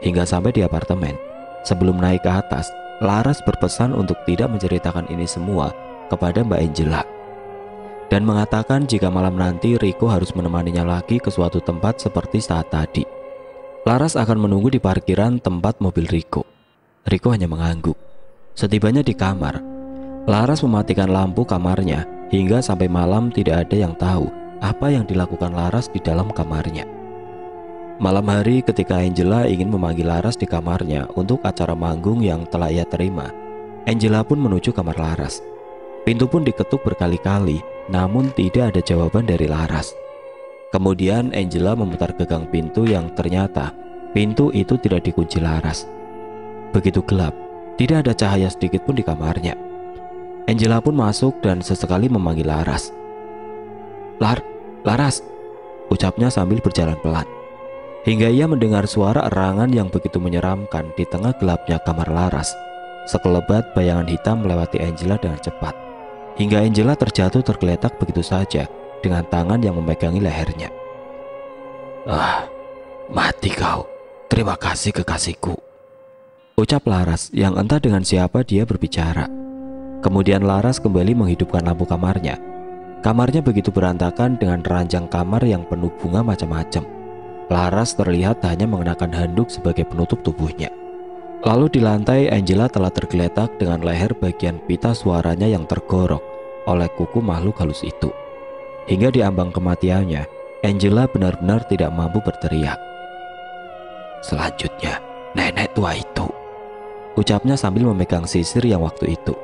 Hingga sampai di apartemen. Sebelum naik ke atas, Laras berpesan untuk tidak menceritakan ini semua kepada Mbak Angela, dan mengatakan jika malam nanti Riko harus menemaninya lagi ke suatu tempat seperti saat tadi. Laras akan menunggu di parkiran tempat mobil Riko. Riko hanya mengangguk. Setibanya di kamar, Laras mematikan lampu kamarnya hingga sampai malam tidak ada yang tahu apa yang dilakukan Laras di dalam kamarnya. Malam hari ketika Angela ingin memanggil Laras di kamarnya untuk acara manggung yang telah ia terima, Angela pun menuju kamar Laras. Pintu pun diketuk berkali-kali, namun tidak ada jawaban dari Laras. Kemudian Angela memutar gagang pintu yang ternyata pintu itu tidak dikunci Laras. Begitu gelap, tidak ada cahaya sedikit pun di kamarnya. Angela pun masuk dan sesekali memanggil Laras. Laras, ucapnya sambil berjalan pelan. Hingga ia mendengar suara erangan yang begitu menyeramkan di tengah gelapnya kamar Laras. Sekelebat bayangan hitam melewati Angela dengan cepat, hingga Angela terjatuh tergeletak begitu saja dengan tangan yang memegangi lehernya. Ah, mati kau. Terima kasih kekasihku, ucap Laras yang entah dengan siapa dia berbicara. Kemudian Laras kembali menghidupkan lampu kamarnya. Kamarnya begitu berantakan dengan ranjang kamar yang penuh bunga macam-macam. Laras terlihat hanya mengenakan handuk sebagai penutup tubuhnya. Lalu di lantai Angela telah tergeletak dengan leher bagian pita suaranya yang tergorok oleh kuku makhluk halus itu. Hingga di ambang kematiannya, Angela benar-benar tidak mampu berteriak. Selanjutnya, nenek tua itu, ucapnya sambil memegang sisir yang waktu itu.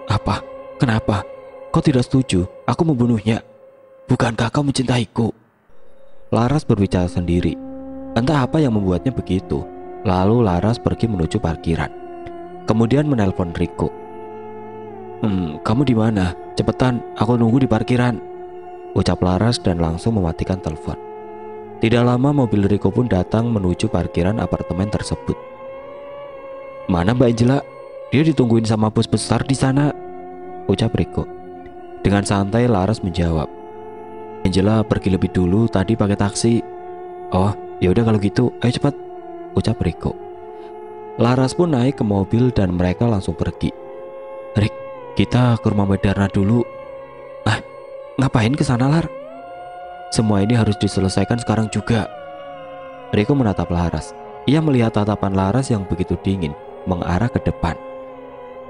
Apa? Kenapa? Kau tidak setuju aku membunuhnya? Bukankah kau mencintaiku? Laras berbicara sendiri. Entah apa yang membuatnya begitu. Lalu Laras pergi menuju parkiran. Kemudian menelpon Riko. Kamu di mana? Cepetan, aku nunggu di parkiran, ucap Laras dan langsung mematikan telepon. Tidak lama mobil Riko pun datang menuju parkiran apartemen tersebut. Mana Mbak Angela? Dia ditungguin sama bos besar di sana, ucap Riko. Dengan santai Laras menjawab. Angela pergi lebih dulu tadi pakai taksi. Oh, ya udah kalau gitu, ayo cepat, ucap Riko. Laras pun naik ke mobil dan mereka langsung pergi. Rik, kita ke rumah Mbak Darna dulu, "Ah, ngapain ke sana, Lar? Semua ini harus diselesaikan sekarang juga." Riko menatap Laras. Ia melihat tatapan Laras yang begitu dingin mengarah ke depan.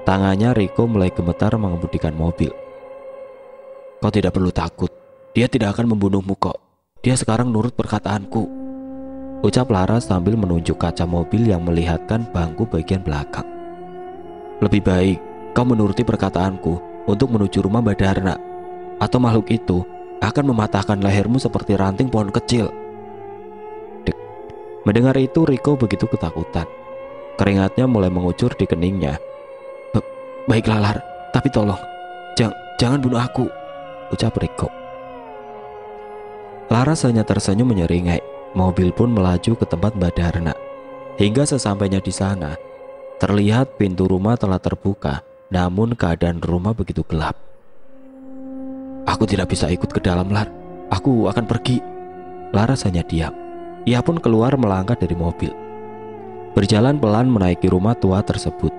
Tangannya Riko mulai gemetar mengemudikan mobil. "Kau tidak perlu takut. Dia tidak akan membunuhmu kok. Dia sekarang nurut perkataanku," ucap Laras sambil menunjuk kaca mobil yang melihatkan bangku bagian belakang. "Lebih baik kau menuruti perkataanku untuk menuju rumah Mbak Darna, atau makhluk itu akan mematahkan lehermu seperti ranting pohon kecil." Dek. Mendengar itu Riko begitu ketakutan. Keringatnya mulai mengucur di keningnya. "Baiklah, Lar, tapi tolong jangan bunuh aku," ucap Riko. Laras hanya tersenyum menyeringai. Mobil pun melaju ke tempat Mbak Darna. Hingga sesampainya di sana, terlihat pintu rumah telah terbuka, namun keadaan rumah begitu gelap. "Aku tidak bisa ikut ke dalam, Lar. Aku akan pergi." Laras hanya diam. Ia pun keluar melangkah dari mobil. Berjalan pelan menaiki rumah tua tersebut.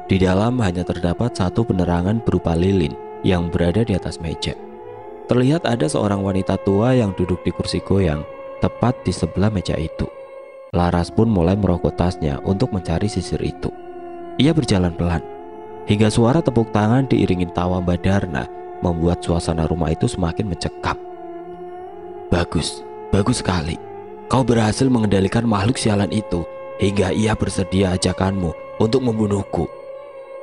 Di dalam hanya terdapat satu penerangan berupa lilin yang berada di atas meja. Terlihat ada seorang wanita tua yang duduk di kursi goyang tepat di sebelah meja itu. Laras pun mulai merogoh tasnya untuk mencari sisir itu. Ia berjalan pelan hingga suara tepuk tangan diiringi tawa Mbak Darna membuat suasana rumah itu semakin mencekam. Bagus sekali. Kau berhasil mengendalikan makhluk sialan itu hingga ia bersedia ajakanmu untuk membunuhku.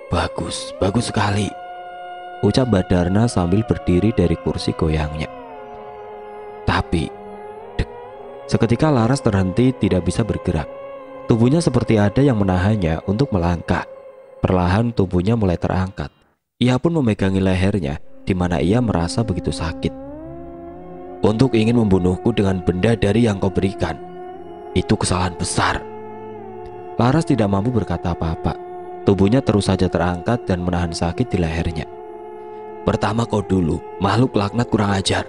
Bagus sekali," ucap Mbak Darna sambil berdiri dari kursi goyangnya. Tapi seketika Laras terhenti, tidak bisa bergerak. Tubuhnya seperti ada yang menahannya untuk melangkah. Perlahan tubuhnya mulai terangkat. Ia pun memegangi lehernya, di mana ia merasa begitu sakit. "Untuk ingin membunuhku dengan benda dari yang kau berikan, itu kesalahan besar." Laras tidak mampu berkata apa-apa. Tubuhnya terus saja terangkat dan menahan sakit di lehernya. "Pertama kau dulu, makhluk laknat kurang ajar.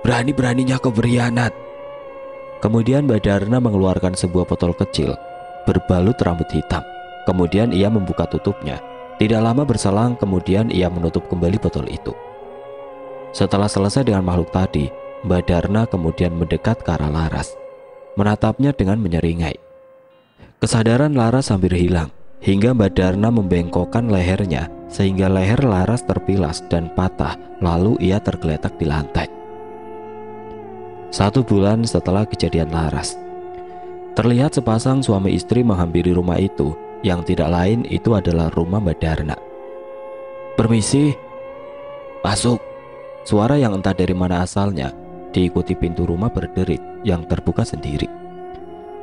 Berani-beraninya kau berkhianat." Kemudian Mbak Darna mengeluarkan sebuah botol kecil berbalut rambut hitam. Kemudian ia membuka tutupnya. Tidak lama berselang kemudian ia menutup kembali botol itu. Setelah selesai dengan makhluk tadi, Mbak Darna kemudian mendekat ke arah Laras, menatapnya dengan menyeringai. Kesadaran Laras hampir hilang, hingga Mbak Darna membengkokkan lehernya sehingga leher Laras terpilas dan patah, lalu ia tergeletak di lantai. 1 bulan setelah kejadian Laras, terlihat sepasang suami istri menghampiri rumah itu, yang tidak lain itu adalah rumah Mbak Darna. "Permisi." "Masuk." Suara yang entah dari mana asalnya diikuti pintu rumah berderit yang terbuka sendiri.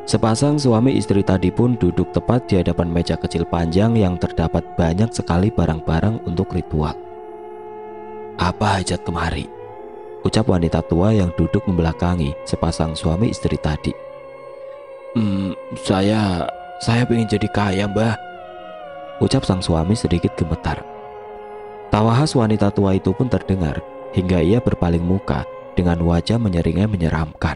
Sepasang suami istri tadi pun duduk tepat di hadapan meja kecil panjang yang terdapat banyak sekali barang-barang untuk ritual. "Apa hajat kemari?" ucap wanita tua yang duduk membelakangi sepasang suami istri tadi. Saya ingin jadi kaya, Mbah," ucap sang suami sedikit gemetar. Tawa khas wanita tua itu pun terdengar hingga ia berpaling muka dengan wajah menyeringai menyeramkan.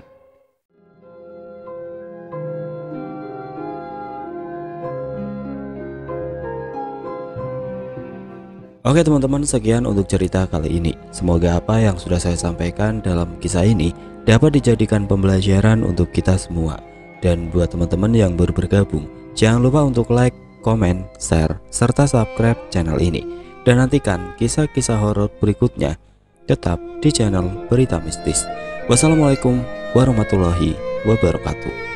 Oke teman-teman, sekian untuk cerita kali ini. Semoga apa yang sudah saya sampaikan dalam kisah ini dapat dijadikan pembelajaran untuk kita semua. Dan buat teman-teman yang baru bergabung, jangan lupa untuk like, komen, share, serta subscribe channel ini. Dan nantikan kisah-kisah horor berikutnya tetap di channel Berita Mistis. Wassalamualaikum warahmatullahi wabarakatuh.